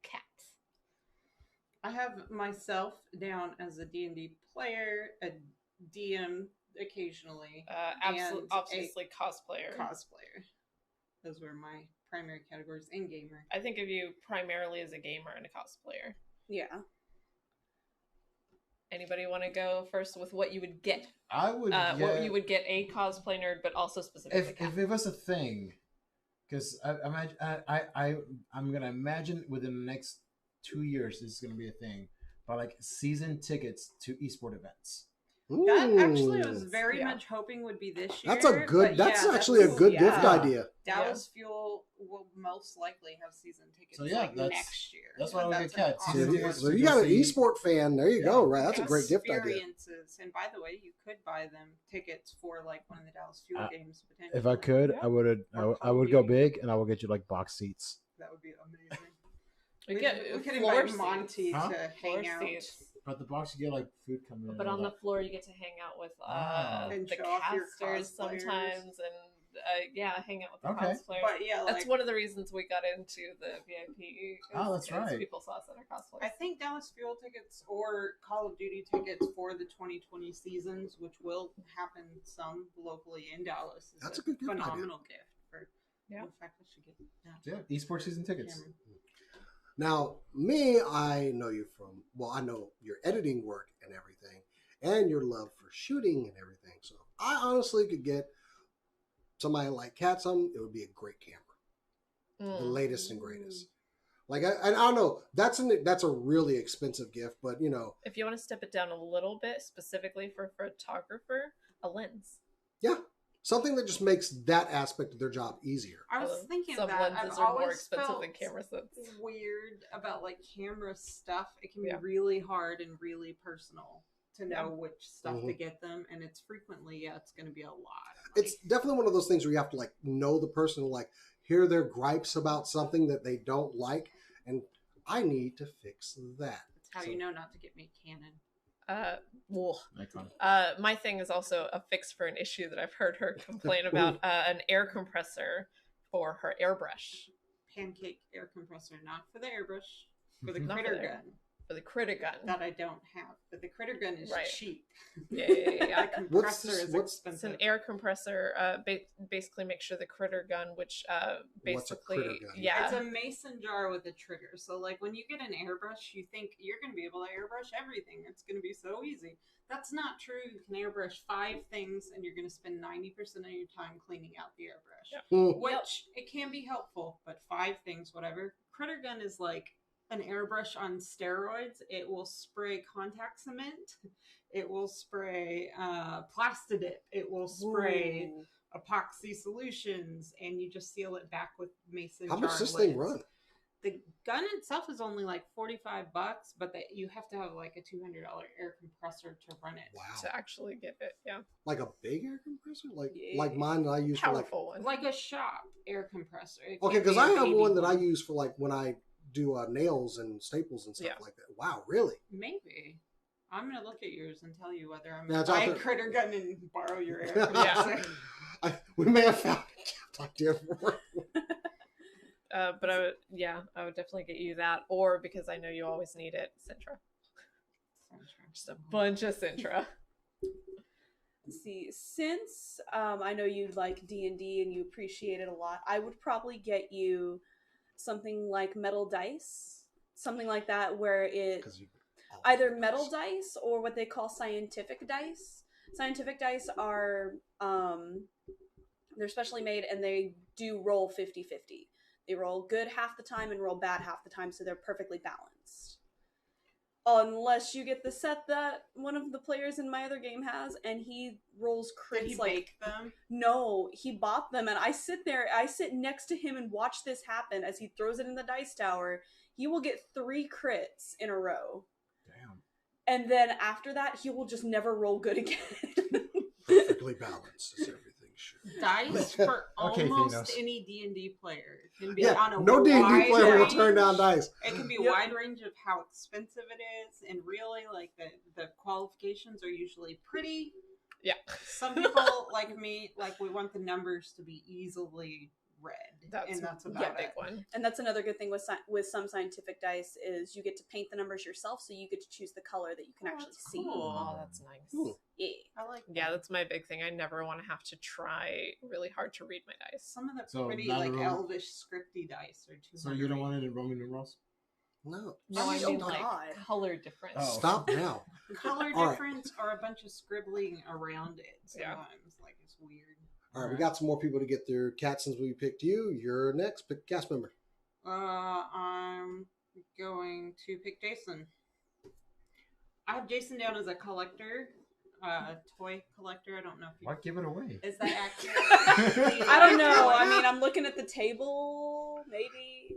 Cat. I have myself down as a D&D player, a DM occasionally, and Obviously cosplayer. cosplayer. Those were my primary categories, and gamer. I think of you primarily as a gamer and a cosplayer. Yeah. Anybody want to go first with what you would get? I would. What you would get a cosplay nerd, but also specifically cat. if it was a thing, because I'm gonna imagine within the next 2 years this is gonna be a thing, but like season tickets to esport events. That actually I was Ooh. very Yeah. much hoping would be this year. That's a good. but That's yeah, actually a good gift yeah. idea. Dallas Fuel will most likely have season tickets So, yeah, like that's- next year. that's why I would That's get an cats. So, awesome Season if you, tickets so to you go got an see- esport fan. There you go. Right, that's a great gift idea. Experiences. And by the way, you could buy them tickets for like one of the Dallas Fuel games potentially. If I could, Yeah. I would. I would go big, and I would get you like box seats. that would be amazing. We We get could floor invite Monty Huh? to floor hang out. seats. But the box you get like food coming in. But and on all the that. floor, you get to hang out with And the show off your casters cosplayers. sometimes, and yeah, hang out with the Okay. cosplayers. But yeah, That's like one of the reasons we got into the VIP. Oh, that's right. People saw us at our cosplayers. I think Dallas Fuel tickets or Call of Duty tickets for the 2020 seasons, which will happen some locally in Dallas, is That's a good gift idea. phenomenal gift for. Yeah. In fact, we should get that. Yeah, esports season tickets. Cameron. Now, me, I know you from, well, I know your editing work and everything, and your love for shooting and everything. So I honestly could get somebody like Cat some, it would be a great camera. The latest and greatest. Like, I don't know, that's a really expensive gift, but you know. If you want to step it down a little bit, specifically for a photographer, a lens. Yeah. Something that just makes that aspect of their job easier. I was thinking Some that lenses I've are more always expensive felt than camera sets. weird about like camera stuff. It can be Yeah. really hard and really personal to know Yeah. which stuff to get them, and it's frequently it's going to be a lot. It's definitely one of those things where you have to like know the person, like hear their gripes about something that they don't like, and I need to fix that. That's how So- you know not to get me a Canon. Well, Icon. my thing is also a fix for an issue that I've heard her complain about, an air compressor for her airbrush. Pancake air compressor, not for the airbrush, for the Not for critter the- gun For the critter gun. that I don't have. But the critter gun is Right. cheap. Yeah, yeah, yeah, yeah. The compressor is It's expensive. an air compressor. Basically make sure the critter gun, which What's a basically, critter gun? yeah, It's a mason jar with a trigger. So, like, when you get an airbrush, you think you're going to be able to airbrush everything. It's going to be so easy. That's not true. You can airbrush 5 things, and you're going to spend 90% of your time cleaning out the airbrush. Yeah. Mm. Which, it can be helpful, but 5 things, whatever. Critter gun is like an airbrush on steroids. It will spray contact cement. It will spray Plastidip. It will spray Ooh. epoxy solutions, and you just seal it back with mason How jar much does this lids. thing run? The gun itself is only like $45, but you have to have like a $200 air compressor to run it. Wow. to actually get it. Yeah, Like a big air compressor? Like Yeah. like mine that I use for like powerful one. Like a shop air compressor. It okay, can't because be a I have baby one that I use for like when I do nails and staples and stuff Yeah. like that. Wow, really? Maybe. I'm gonna look at yours and tell you whether I'm Yeah, gonna it's out buy a there. critter gun and borrow your air Yeah. compressor. We may have found a gift idea for it. But I would definitely get you that, or because I know you always need it, Sintra. Just a bunch of Sintra. Let's see, since I know you like D&D and you appreciate it a lot, I would probably get you something like metal dice, something like that, where it 'Cause you- oh, either metal dice or what they call scientific dice. Scientific dice are they're specially made, and they do roll 50-50. They roll good half the time and roll bad half the time, so they're perfectly balanced. Unless you get the set that one of the players in my other game has, and he rolls crits Did he like bake them? no, he bought them, and I sit next to him and watch this happen as he throws it in the dice tower. He will get 3 crits in a row, Damn. and then after that, he will just never roll good again. perfectly balanced as everything should. Dice for Okay, almost Thanos. any D&D player. It can be Yeah, on a no D&D wide player will range. turn down dice. It can be a Yep. wide range of how expensive it is, and really, like, the qualifications are usually pretty. Yeah. Some people, like me, like, we want the numbers to be easily read, and that's a about big it. one. And that's another good thing with some scientific dice is you get to paint the numbers yourself, so you get to choose the color that you can Oh, actually that's see. cool. Oh, that's nice. Ooh. Yeah. I like Yeah, that. that's my big thing. I never want to have to try really hard to read my dice. Some of the So, pretty, not a like, Roman- elvish scripty dice are too So you don't want it in Roman numerals? No. No, I Oh, mean like God. color difference. Oh. Stop now. color All right. difference or a bunch of scribbling around it Yeah. sometimes. Like, it's weird. All right, we got some more people to get their cat since we picked you. You're next. Pick a cast member. I'm going to pick Jason. I have Jason down as a collector, toy collector. I don't know if you Why give it away? is that accurate. I don't know. I mean, I'm looking at the table. Maybe.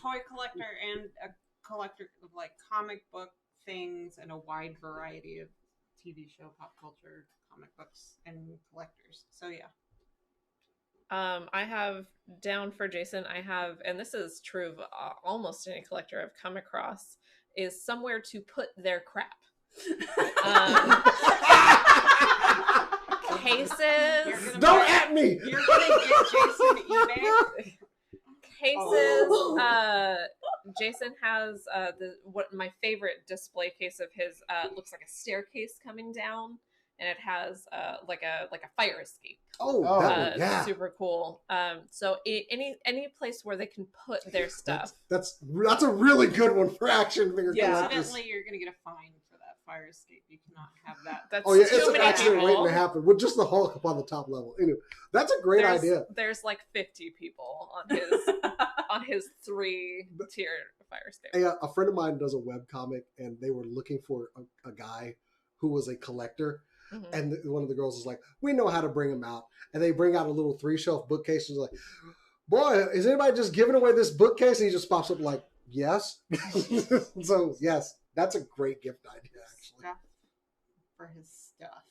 Toy collector and a collector of like comic book things and a wide variety of TV show, pop culture, comic books, and collectors. So yeah, I have down for Jason. I have, and this is true of almost any collector I've come across, is somewhere to put their crap. Cases. Don't at me. You're gonna get Jason eBay. Cases. Jason has what my favorite display case of his looks like a staircase coming down, and it has like a fire escape. Oh, that one, yeah. Super cool. So any place where they can put their stuff. That's a really good one for action figure collectors. Evidently, you're gonna get a fine for that fire escape. You cannot have that. That's Oh yeah, too it's an many accident people. waiting to happen with just the Hulk up on the top level. Anyway, that's a great idea. There's like 50 people on his 3-tier fire escape. Hey, a friend of mine does a web comic, and they were looking for a guy who was a collector. Mm-hmm. And one of the girls is like, we know how to bring him out. And they bring out a little 3-shelf bookcase and is like, boy, is anybody just giving away this bookcase? And he just pops up like, yes. So, yes, that's a great gift idea, actually. Stuff for his stuff.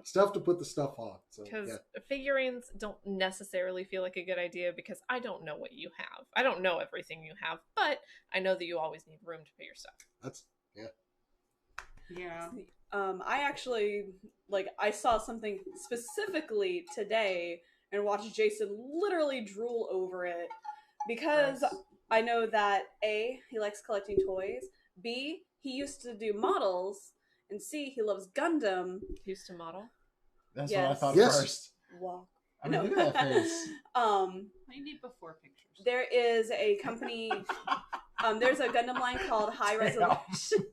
Stuff to put the stuff on. Because yeah. figurines don't necessarily feel like a good idea because I don't know what you have. I don't know everything you have, but I know that you always need room to put your stuff. That's, yeah. Yeah. I actually, I saw something specifically today and watched Jason literally drool over it because I know that A, he likes collecting toys, B, he used to do models, and C, he loves Gundam. He used to model? That's Yes. what I thought Yes. first. Wow. I mean, look at that face. I need before pictures. There is a company, there's a Gundam line called High Resolution.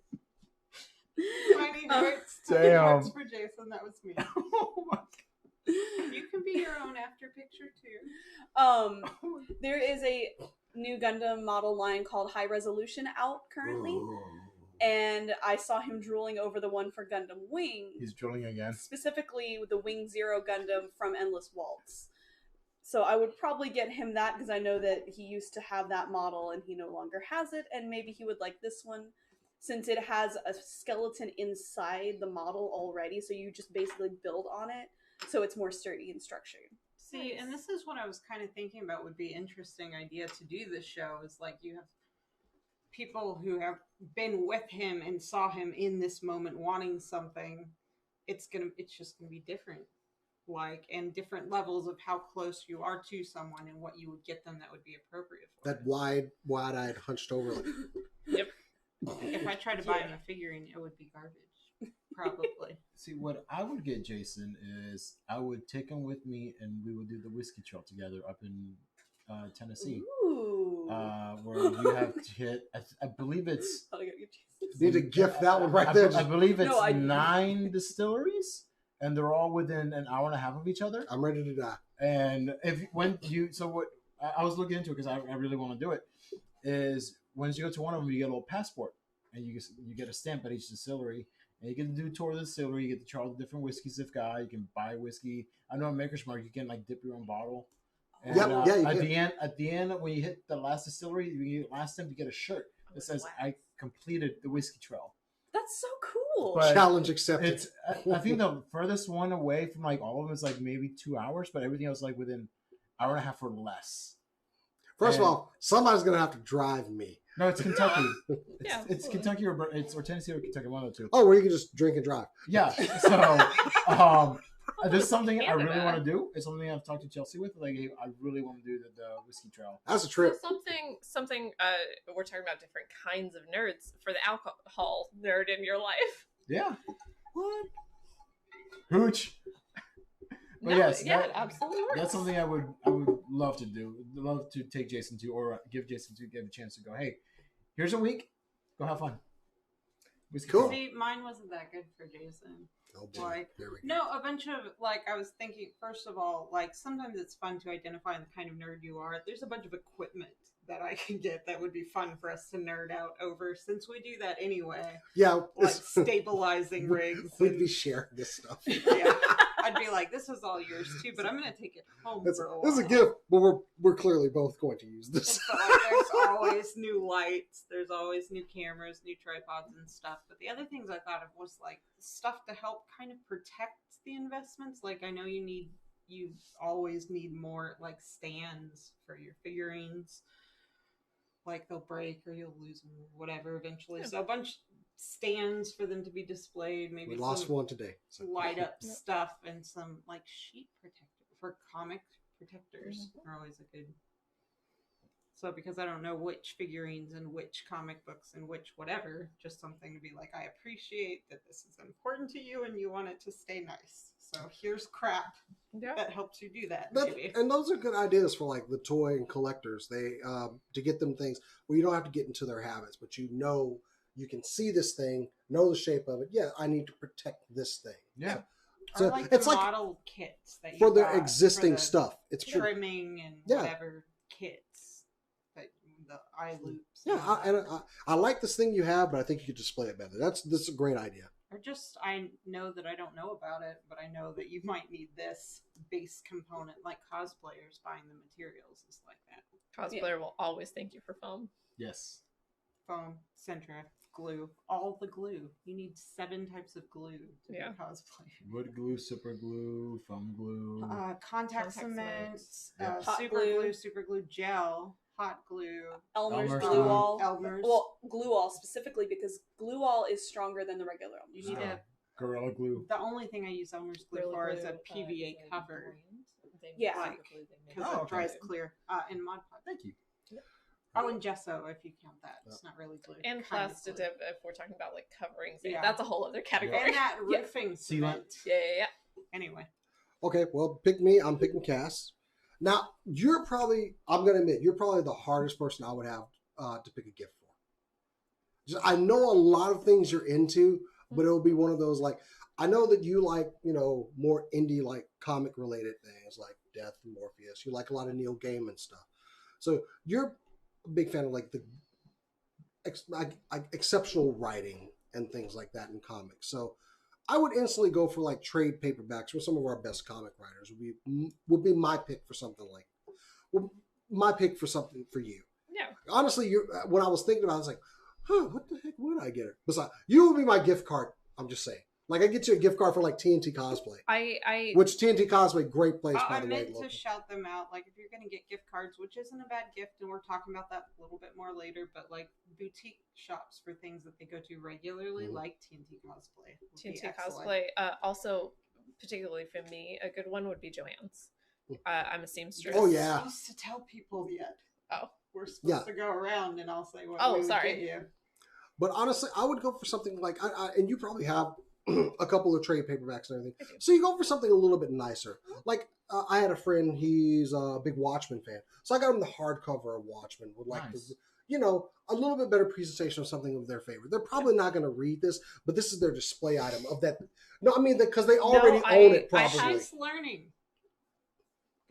Tiny hearts. Damn. Tiny hearts for Jason. That was me. Oh my God. You can be your own after picture too. There is a new Gundam model line called High Resolution out currently. Ooh. And I saw him drooling over the one for Gundam Wing. He's drilling again. Specifically the Wing Zero Gundam from Endless Waltz. So I would probably get him that because I know that he used to have that model and he no longer has it. And maybe he would like this one since it has a skeleton inside the model already. So you just basically build on it. So it's more sturdy and structured. See, and this is what I was kind of thinking about would be interesting idea to do this show is like you have people who have been with him and saw him in this moment wanting something. It's just gonna be different, and different levels of how close you are to someone and what you would get them that would be appropriate for That it. wide-eyed, hunched over. Like, Yep. If I tried to buy him a figurine, it would be garbage, probably. See, what I would get, Jason, is I would take him with me and we would do the whiskey trail together up in Tennessee. Ooh. Where you have to hit, I believe it's... need to gift that one right there. I believe it's No, I- 9 distilleries, and they're all within an hour and a half of each other. I'm ready to die. And what I was looking into it because I really want to do it, is once you go to one of them, you get a little passport, and you get a stamp at each distillery, and you get to do a tour of the distillery. You get to try all the different whiskeys they've got. You can buy whiskey. I know at Maker's Mark you can dip your own bottle. And, Yep, yeah, you at the end, when you hit the last distillery, you get last stamp, you get a shirt that says I completed the whiskey trail. That's so cool. But challenge accepted. I think the furthest one away from all of them is maybe 2 hours, but everything else within hour and a half or less. First of all, somebody's gonna have to drive me. No, it's Kentucky. Yeah, it's Kentucky or Tennessee or Kentucky, one of the two. Oh, where you can just drink and drive. Yeah. So there's something I Canada. really want to do. It's something I've talked to Chelsea with. I really want to do the whiskey trail. That's a So trip. something we're talking about different kinds of nerds for the alcohol nerd in your life. Yeah. What? Hooch. But No, yes, yeah, it absolutely works. that's something I would love to do. Love to take Jason to, or give Jason to get a chance to go, hey, here's a week. Go have fun. Whiskey Cool. trail. See, mine wasn't that good for Jason. Oh boy. Like, Here we go. no, a bunch of I was thinking. First of all, sometimes it's fun to identify the kind of nerd you are. There's a bunch of equipment that I can get that would be fun for us to nerd out over, since we do that anyway. Yeah, Stabilizing rigs. we'd be sharing this stuff. Yeah, I'd be like, this is all yours too, but I'm gonna take it home This for a while. is a gift, but we're clearly both going to use this. But there's always new lights, there's always new cameras, new tripods and stuff. But the other things I thought of was stuff to help kind of protect the investments. I know you need you always need more like stands for your figurines. Like they'll break or you'll lose them or whatever eventually. Yeah. So a bunch stands for them to be displayed. Maybe We lost some one today. So. light up Yep. stuff and some like sheet protector for comic protectors Mhm. are always a good. So because I don't know which figurines and which comic books and which whatever, just something to be like, I appreciate that this is important to you and you want it to stay nice. So here's crap Yeah. that helps you do that. That, Maybe. and those are good ideas for like the toy and collectors. They to get them things where you don't have to get into their habits, but you know you can see this thing, know the shape of it. Yeah, I need to protect this thing. Yeah. So Or like it's the like model kits that you for their got existing for the stuff. It's true. trimming and Yeah. whatever kits, that the eye loops. Yeah, I like this thing you have, but I think you could display it better. This is a great idea. Or just I know that I don't know about it, but I know that you might need this base component, like cosplayers buying the materials is like that. Cosplayer will always thank you for foam. Yes. Foam, Centra, glue, all the glue. You need 7 types of glue to Yeah. do cosplay. Wood glue, super glue, foam glue. Contact Contact cement, Yeah. Hot super glue. glue, super glue gel, hot glue, Elmer's Elmer's glue glue. all. Elmer's. Well, glue all specifically because glue all is stronger than the regular Elmer's. You need Uh, a. Gorilla glue. The only thing I use Elmer's glue Gorilla for is Glue, a PVA is a cover brand. They make Yeah. super Like, glue, they make because Oh, it okay. dries clear. And Mod Podge. Thank you. Oh, and gesso if you count that. It's not really glue. and kind of plastic glue. if we're talking about like coverings. Yeah. That's a whole other category. And that Yeah. roofing Sealant. cement. Yeah. Anyway, Okay, well, pick me. I'm picking Cass. Now, you're probably, I'm going to admit, you're probably the hardest person I would have to pick a gift for. I know a lot of things you're into, but it'll be one of those like, I know that you like, more indie, like comic related things like Death and Morpheus. You like a lot of Neil Gaiman stuff. So you're a big fan of like the exceptional writing and things like that in comics. So I would instantly go for like trade paperbacks from some of our best comic writers. Would be my pick for something like, my pick for something for you. Yeah. Honestly, when I was thinking about it, I was like, what the heck would I get her? Besides, you would be my gift card. I'm just saying. Like, I get you a gift card for like TNT Cosplay. Which TNT Cosplay, great place, by I the way. meant to shout them out. Like, if you're going to get gift cards, which isn't a bad gift, and we're talking about that a little bit more later, but like boutique shops for things that they go to regularly, Mhm. like TNT Cosplay. would be TNT excellent. Cosplay. Also, particularly for me, a good one would be Joanne's. I'm a seamstress. Oh, You're yeah. supposed to tell people yet. Oh. We're supposed to go around and I'll say what Oh, we would sorry. get you. But honestly, I would go for something like, and you probably have a couple of trade paperbacks and everything. I do. So you go for something a little bit nicer. Like, I had a friend, he's a big Watchmen fan. So I got him the hardcover of Watchmen with like, Nice. a little bit better presentation of something of their favorite. They're probably not going to read this, but this is their display item of that. No, I mean, because they already own it, I probably. She's learning.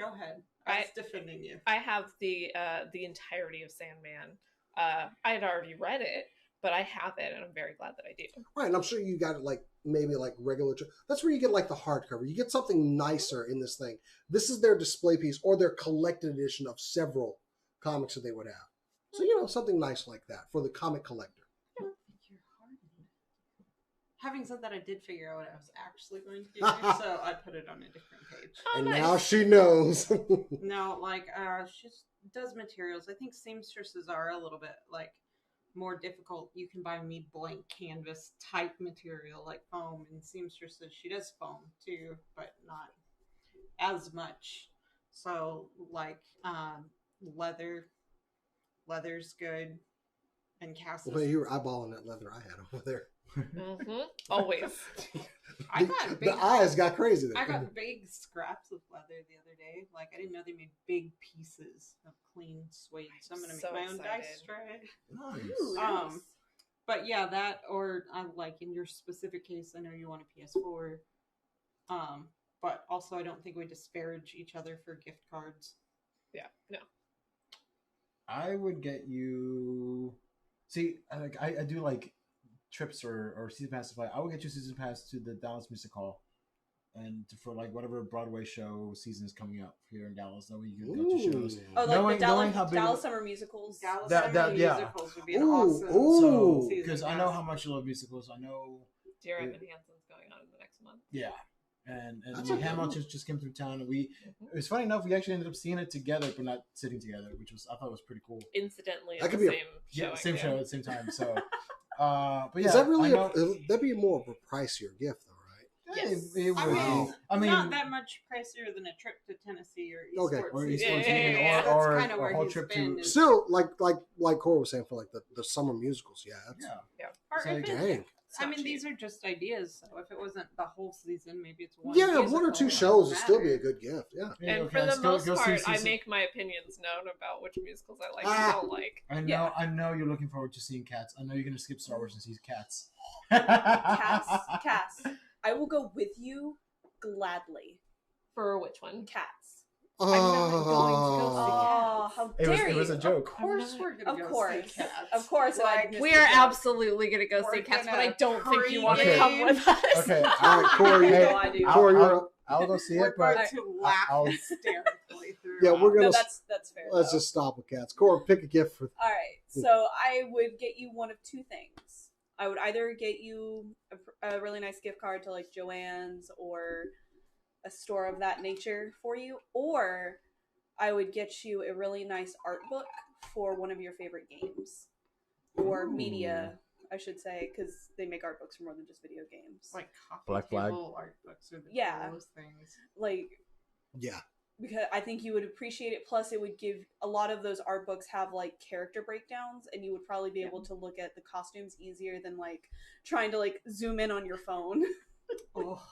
Go ahead. I was defending you. I have the entirety of Sandman. I had already read it, but I have it, and I'm very glad that I do. Right, and I'm sure you got it like maybe like regular. That's where you get like the hardcover. You get something nicer in this thing. This is their display piece or their collected edition of several comics that they would have. So something nice like that for the comic collector. I don't think you're hard. Having said that, I did figure out what I was actually going to get you, so I put it on a different page. Oh, And nice. now she knows. No, like she does materials. I think seamstresses are a little bit like more difficult. You can buy me blank canvas type material like foam and seamstresses. She does foam too, but not as much. So like leather's good, and Cass's. Well, you were eyeballing that leather I had over there. Mm-hmm. Always. I got big. The eyes got crazy there. I got big scraps of leather the other day. Like I didn't know they made big pieces of clean suede. So I'm gonna make So my own dice excited. tray. Nice. Ooh. But yeah, that or like in your specific case, I know you want a PS4. But also I don't think we disparage each other for gift cards. Yeah. No. I would get you. See, I do like trips or season pass to fly. I would get you season pass to the Dallas Music Hall, and for like whatever Broadway show season is coming up here in Dallas. That way you can go to shows. Oh, like Knowing- the knowing how big Dallas of- Summer Musicals. Dallas That- Summer yeah. musicals would be an Ooh, awesome ooh. So, season because I pass. know how much you love musicals. I know, Dear Evan Hansen's going on in the next month. yeah, and That's me a and good Hamill one. just came through town, and it was funny enough, we actually ended up seeing it together, but not sitting together, which was I thought was pretty cool. Incidentally, That at could the be a- same Yeah, showing, same show at the same time. So, but yeah, Is that really I know, that'd be more of a pricier gift, though, right? yeah, Yes. it would I be. Wow. I mean, not that much pricier than a trip to Tennessee or Okay. esports. or season. esports, Yeah, even, yeah, That's or kind of a where whole he's trip been. to. is- Still, like Cora was saying, for like the summer musicals, yeah. That's, Yeah, Or It's if like, it- dang. It's I not mean, cheap. these are just ideas. So if it wasn't the whole season, maybe it's one. Yeah, one or musical, two it shows would doesn't still be a matter. good gift. Yeah. Yeah, And okay, for the let's go most part, see I some- make my opinions known about which musicals I like Ah. and don't like. I know, Yeah. I know you're looking forward to seeing Cats. I know you're gonna skip Star Wars and see Cats. Cass, I will go with you gladly. For which one? Cats. I'm not going to go see Oh, Cats. how It was dare it was you! a joke. Of course, not- we're gonna Of go course. see Cats. Of course, Like, I We missed are the joke. absolutely going to go see We're Cats, but gonna I don't think you want to pre-game. come with us. Okay, All right, Corey. Hey, No, I do. Corey, you're I'll, up. I'll go see We're it, but going to laugh I'll- hysterically through. Yeah, we're gonna- No, that's fair. Let's though. just stop with cats. Cora, pick a gift for. All right, so I would get you one of two things. I would either get you a really nice gift card to like Joann's or a store of that nature for you, or I would get you a really nice art book for one of your favorite games or Ooh. media, I should say, because they make art books for more than just video games. Like coffee Black Flag. table art books are the Yeah. coolest things. Like, Yeah. because I think you would appreciate it. Plus, it would give a lot of those art books have like character breakdowns, and you would probably be able to look at the costumes easier than like trying to like zoom in on your phone. Oh.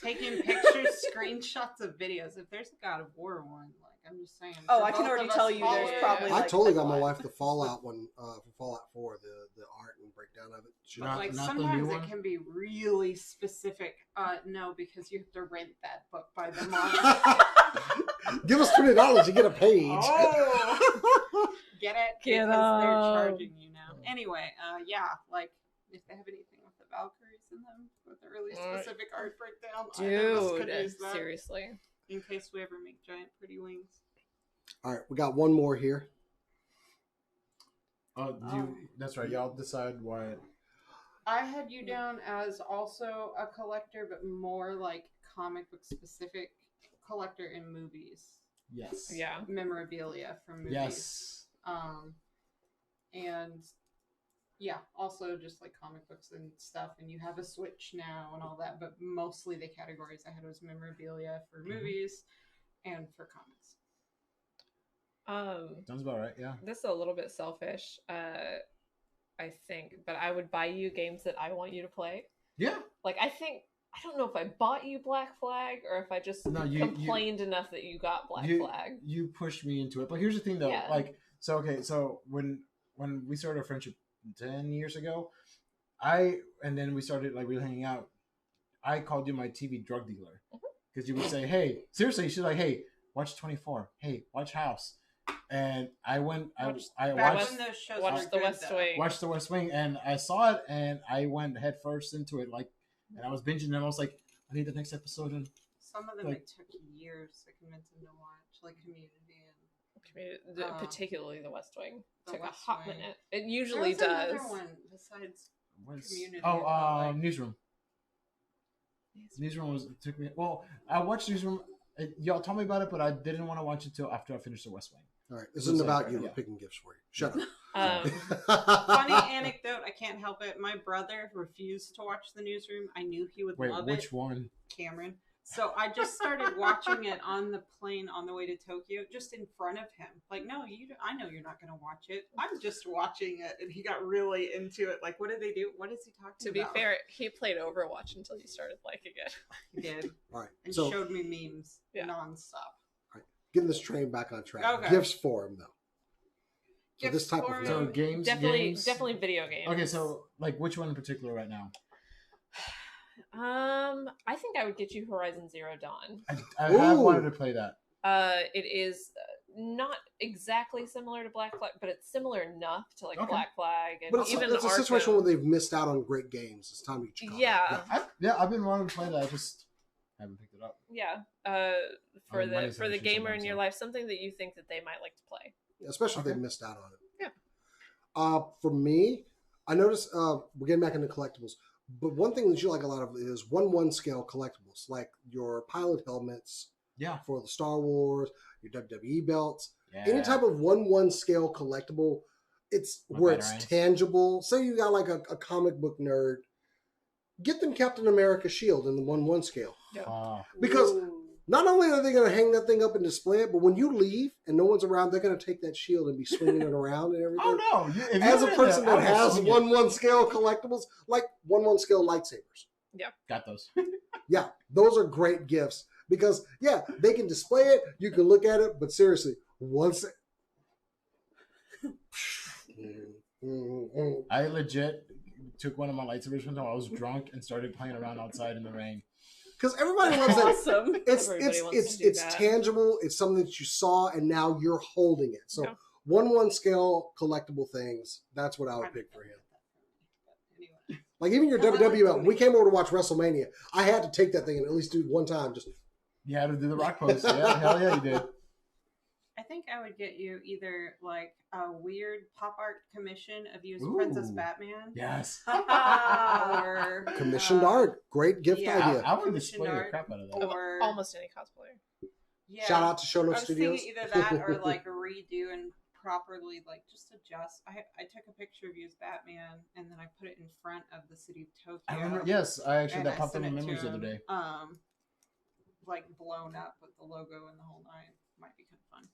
Taking pictures, screenshots of videos. If there's a God of War one, like I'm just saying. Oh, for I can both already of us tell you there's followers- probably, I like, totally a got my lot. wife the Fallout one for Fallout 4, the art and breakdown of it. She Not- Like the new sometimes one? it can be really specific. No, because you have to rent that book by the month. Give us $20, you get a page. Oh, get it? Get because they're 'em. charging you now. Anyway, yeah, like if they have anything with the Valkyries in them with a really specific art breakdown, either of us could Dude, use that seriously. in case we ever make giant pretty wings. All right, we got one more here. that's right. Y'all decide why. I had you down as also a collector, but more like comic book specific collector in movies, Yes. Yeah. memorabilia from movies. Yes. And yeah, also just like comic books and stuff. And you have a Switch now and all that, but mostly the categories I had was memorabilia for movies and for comics. Sounds about right. Yeah. This is a little bit selfish, I think, but I would buy you games that I want you to play. Yeah. Like, I don't know if I bought you Black Flag or if I just No, you- complained enough that you got Black Flag. You pushed me into it, but here's the thing, though. Yeah. Like, so okay, so when we started our friendship 10 years ago, and then we started like really hanging out. I called you my TV drug dealer because you would say, "Hey, seriously," she's like, "Hey, watch 24. Hey, watch House." And I went, I Back watched when those shows Watch were The good, West though. Wing. watched The West Wing, and I saw it, and I went head first into it, like, and I was binging, and I was like, I need the next episode, and Some of them like- it took years to convince him to watch, like Community and Particularly The West Wing. The Took West a hot Wing. minute. It usually There was does. another one besides what's Community, I felt like. Newsroom. Newsroom took me. Well, I watched Newsroom. Y'all told me about it, but I didn't want to watch it till after I finished The West Wing. All right, this Looks isn't like about it, you. yeah. We're picking gifts for you. Shut Funny up. anecdote, I can't help it. My brother refused to watch the Newsroom. I knew he would Wait, love which it, one? Cameron. So I just started watching it on the plane on the way to Tokyo, just in front of him. Like, no, I know you're not going to watch it. I'm just watching it. And he got really into it. Like, what did they do? What is he talking To be about? fair, he played Overwatch until you started liking it. He did. All right, And so showed me memes Yeah. nonstop. getting this train back on track. Okay. Gifts for him, though. So this Gifts type for of So him. games, Definitely video games. Okay, so like which one in particular right now? I think I would get you Horizon Zero Dawn. I have Ooh. wanted to play that. It is not exactly similar to Black Flag, but it's similar enough to like Okay. Black Flag and But it's, even it's a situation Arkham. where they've missed out on great games. It's time to get your copy. Yeah. I've been wanting to play that. I just haven't picked it up. Yeah, for Oh, money's the an issue gamer in sometimes, your yeah. life, something that you think that they might like to play. Especially if Okay. they missed out on it. Yeah. For me, I noticed we're getting back into collectibles. But one thing that you like a lot of is 1/1 scale collectibles, like your pilot helmets Yeah. for the Star Wars, your WWE belts, Yeah. any type of 1/1 scale collectible. It's My where it's batarangs. tangible. Say you got like a comic book nerd, get them Captain America shield in the 1/1 scale. Uh, Because Ooh. not only are they going to hang that thing up and display it, but when you leave and no one's around, they're going to take that shield and be swinging it around and everything. oh no! If As you're a in person there, I that will has swing it. 1/1 scale collectibles, like 1/1 scale lightsabers, Got those. yeah, those are great gifts because yeah, they can display it, you can look at it, but seriously, once I legit took one of my lightsabers one time. I was drunk and started playing around outside in the rain. because everybody loves that. Awesome. It's Everybody wants to do that. tangible. It's something that you saw and now you're holding it. So Yeah. 1/1 scale collectible things. That's what I would pick for him. Anyway. Like even your WWE belt. When we came over to watch WrestleMania, I had to take that thing and at least do it one time. Just You had to do the rock pose. Yeah, hell yeah, you did. I think I would get you either like a weird pop art commission of you as Ooh. Princess Batman. Yes. Or commissioned art. Great gift yeah. idea. I would Commissioned display the art. crap out of that. Or Almost any cosplayer. yeah. Shout out to Show I Notes was Studios. thinking either that or like redo and properly like just adjust. I took a picture of you as Batman and then I put it in front of the city of Tokyo. I remember. Yes, I actually and that I popped up sent in it to memories the other him, day. like blown up with the logo and the whole nine. Might be kind of fun.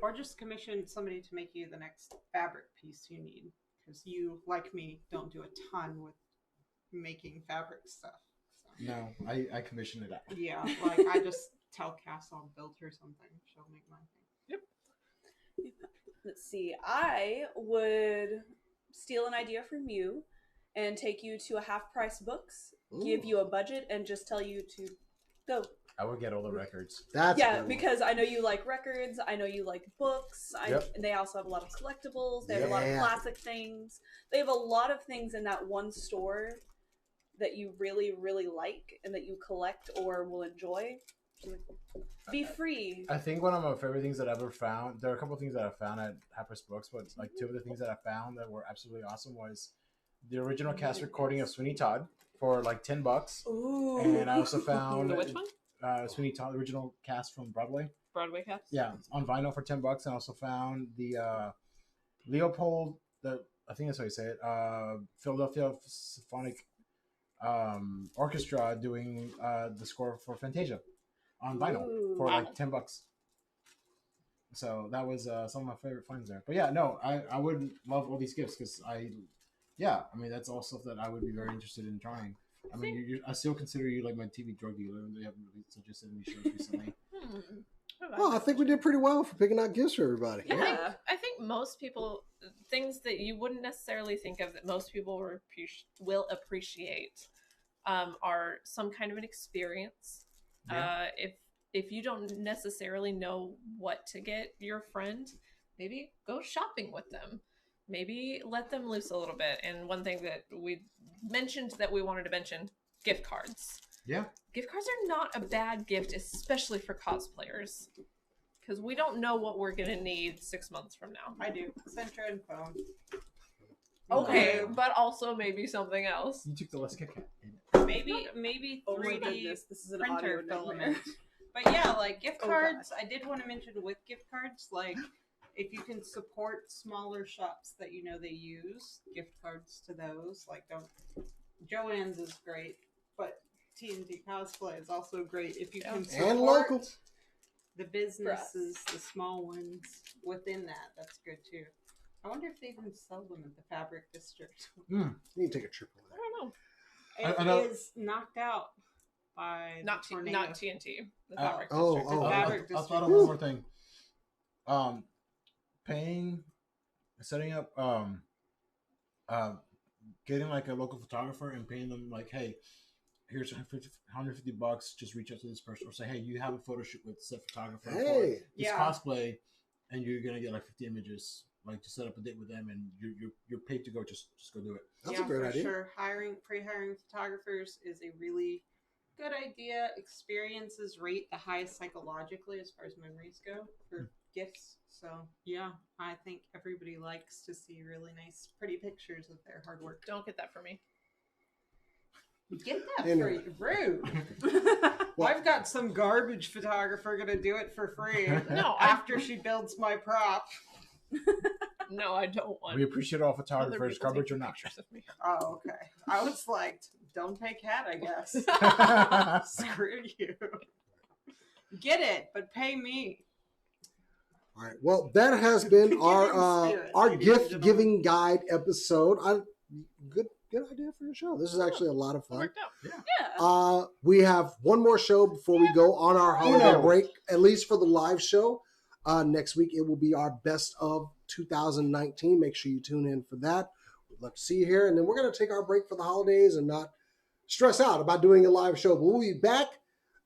Or just commission somebody to make you the next fabric piece you need, because you, like me, don't do a ton with making fabric stuff. So, No, I commissioned it out. yeah, like I just tell Cass I'll build her something. She'll make my thing. Let's see. I would steal an idea from you and take you to a half price books, give Ooh. you a budget, and just tell you to go. I would get all the records. That's a Yeah, good one. because I know you like records. I know you like books. Yep. And they also have a lot of collectibles. They have a lot of Yeah. classic things. They have a lot of things in that one store that you really, really like and that you collect or will enjoy. Be free. I think one of my favorite things that I ever found. There are a couple of things that I found at Harper's Books, but like two of the things that I found that were absolutely awesome was the original cast recording of Sweeney Todd for like $10, Ooh. and I also found The which one? Sweeney Todd, the original cast from Broadway. Broadway cast? Yeah, on vinyl for $10, and I also found the Leopold. I think that's how you say it. Philadelphia Symphonic Orchestra doing the score for Fantasia on vinyl Ooh. for Wow. like $10. So that was some of my favorite finds there. But yeah, no, I would love all these gifts because I mean that's all stuff that I would be very interested in trying. I mean, I still consider you like my TV drug dealer, and they haven't really suggested any shows recently. Well, I think we did pretty well for picking out gifts for everybody. Yeah. I think most people, things that you wouldn't necessarily think of that most people will appreciate are some kind of an experience. Yeah. If you don't necessarily know what to get your friend, maybe go shopping with them. Maybe let them loose a little bit. And one thing that we mentioned that we wanted to mention, gift cards. Yeah. Gift cards are not a bad gift, especially for cosplayers. Because we don't know what we're going to need 6 months from now. I do. Center and phone. Okay, but also maybe something else. You took the less Kit Kat. Maybe Oh my 3D goodness, this is an audio printer nightmare. filament. But yeah, like gift Oh, cards. I did want to mention with gift cards, like if you can support smaller shops that you know they use, gift cards to those. Like don't Joann's is great, but TNT Cosplay is also great if you can support And local. the businesses, the small ones within that. That's good too. I wonder if they even sell them at the Fabric District. You need to take a trip over I there. don't know. It I know- is knocked out by Not the tornado. not TNT. The Uh, fabric oh, district. oh, The I Fabric thought District. of one more thing. Setting up, getting like a local photographer and paying them like, hey, here's $150. Just reach out to this person or say, hey, you have a photo shoot with said photographer for Hey. this Yeah. cosplay, and you're gonna get like 50 images. Like just set up a date with them, and you're paid to go. Just go do it. That's a great for idea. Sure, pre-hiring photographers is a really good idea. Experiences rate the highest psychologically as far as memories go for gifts. So yeah, I think everybody likes to see really nice, pretty pictures of their hard work. Don't get that for me. Get that Anyway. free. Rude. Well- I've got some garbage photographer gonna do it for free. No, After she builds my prop. No, I don't want. We appreciate all other photographers, people garbage or taking not. pictures of me. Oh, okay. I was like, don't pay cat, I guess. Screw you. Get it, but pay me. All right. Well, that has been Giving our spirit, our ladies and gift gentlemen. giving guide episode. Good idea for your show. This is actually a lot of It fun. worked out. Yeah. We have one more show before we go on our holiday Uno. break, at least for the live show. Next week, it will be our best of 2019. Make sure you tune in for that. We'd love to see you here. And then we're going to take our break for the holidays and not stress out about doing a live show. But we'll be back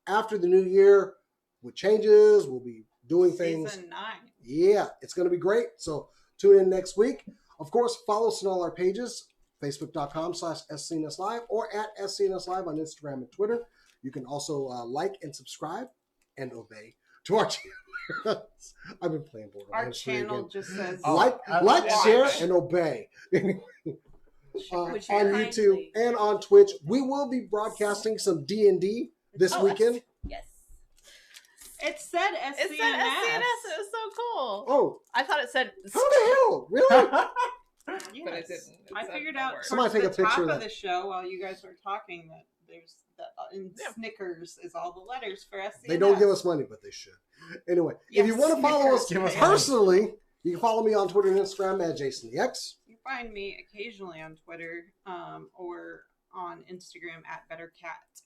after the new year with changes. We'll be doing things. Season 9. Yeah, it's going to be great. So tune in next week. Of course, follow us on all our pages, facebook.com/SCNS Live or at SCNS Live on Instagram and Twitter. You can also like and subscribe and obey to our channel. I've been playing Our Borderlands 3 channel again. just says Like, watch. share, and obey. Which On kindly. YouTube and on Twitch. We will be broadcasting some D&D this Oh, weekend. Yes. It said SCNS. It said SCNS. It was so cool. Oh, I thought it said. how the hell? Really? Yes. But it didn't. It I said figured the out word. towards Somebody take the a picture top of of that. the show while you guys were talking that there's that in Yeah. Snickers is all the letters for SCNS. They don't give us money, but they should. Anyway, if you Yes, want to follow us Snickers. Give us personally, you can follow me on Twitter and Instagram at JasonTheX. You find me occasionally on Twitter or on Instagram at BetterCat.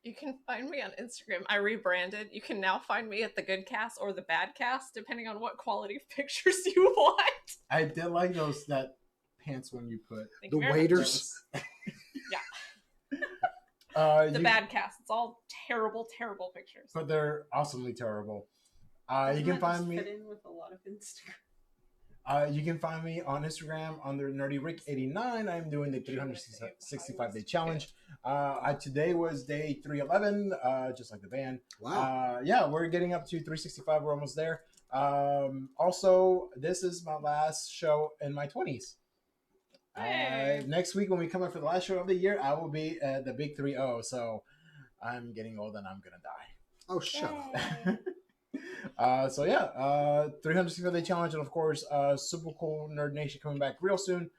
You can find me on Instagram. I rebranded. You can now find me at the Good Cast or the Bad Cast, depending on what quality of pictures you want. I did like that pants one you put. Thank The you very much. waiters. The Bad Cast. It's all terrible, terrible pictures. but they're awesomely terrible. You Doesn't can that find just me. fit in with a lot of Instagram. You can find me on Instagram under NerdyRick89. I'm doing the 365 day challenge. Today was day 311, just like the band. Wow. Yeah, we're getting up to 365. We're almost there. Also, this is my last show in my 20s. Hey. Next week, when we come up for the last show of the year, I will be at the big 3-0. So I'm getting old and I'm going to die. Oh, shut up. So yeah, 365 day challenge, and of course, Super Cool Nerd Nation coming back real soon.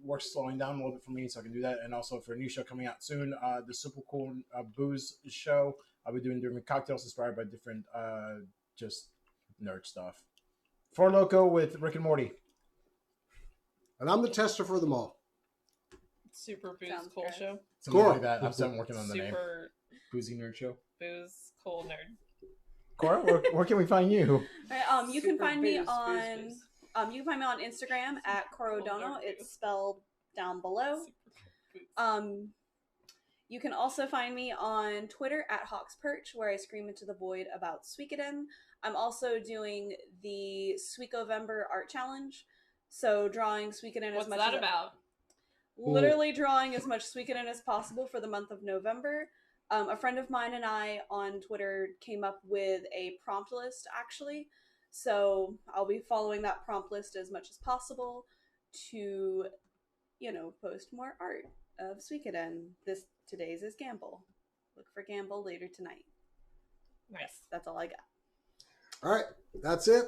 Work's slowing down a little bit for me, so I can do that. And also for a new show coming out soon, the Super Cool Booze show. I'll be doing different cocktails inspired by different just nerd stuff. For Loco with Rick and Morty. And I'm the tester for them all. Super Booze Sounds Cool good. Show. Something Cool. like that. I'm still working on the name. Super Boozy Nerd Show. Booze Cool Nerd. Cora, where can we find you? All right, you can Super find me booze, on booze, booze. you can find me on Instagram at Corodono. It's spelled down below. Super Booze. You can also find me on Twitter at Hawksperch, where I scream into the void about Suikoden. I'm also doing the Suikovember art challenge, so drawing Suikoden as What's much that as about? literally drawing as much Suikoden as possible for the month of November. A friend of mine and I on Twitter came up with a prompt list, actually. So I'll be following that prompt list as much as possible to, post more art of Suikoden. Today's is Gamble. Look for Gamble later tonight. Nice. That's all I got. All right, that's it.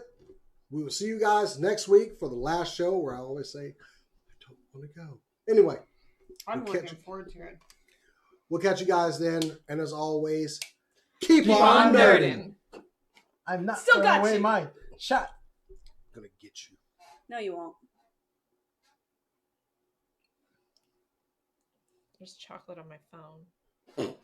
We will see you guys next week for the last show where I always say, I don't want to go. Anyway, I'm We'll looking catch- forward to it. we'll catch you guys then. And as always, keep, Keep on on nerding. nerding. I'm not Still throwing got away you. my shot. I'm going to get you. No, you won't. There's chocolate on my phone.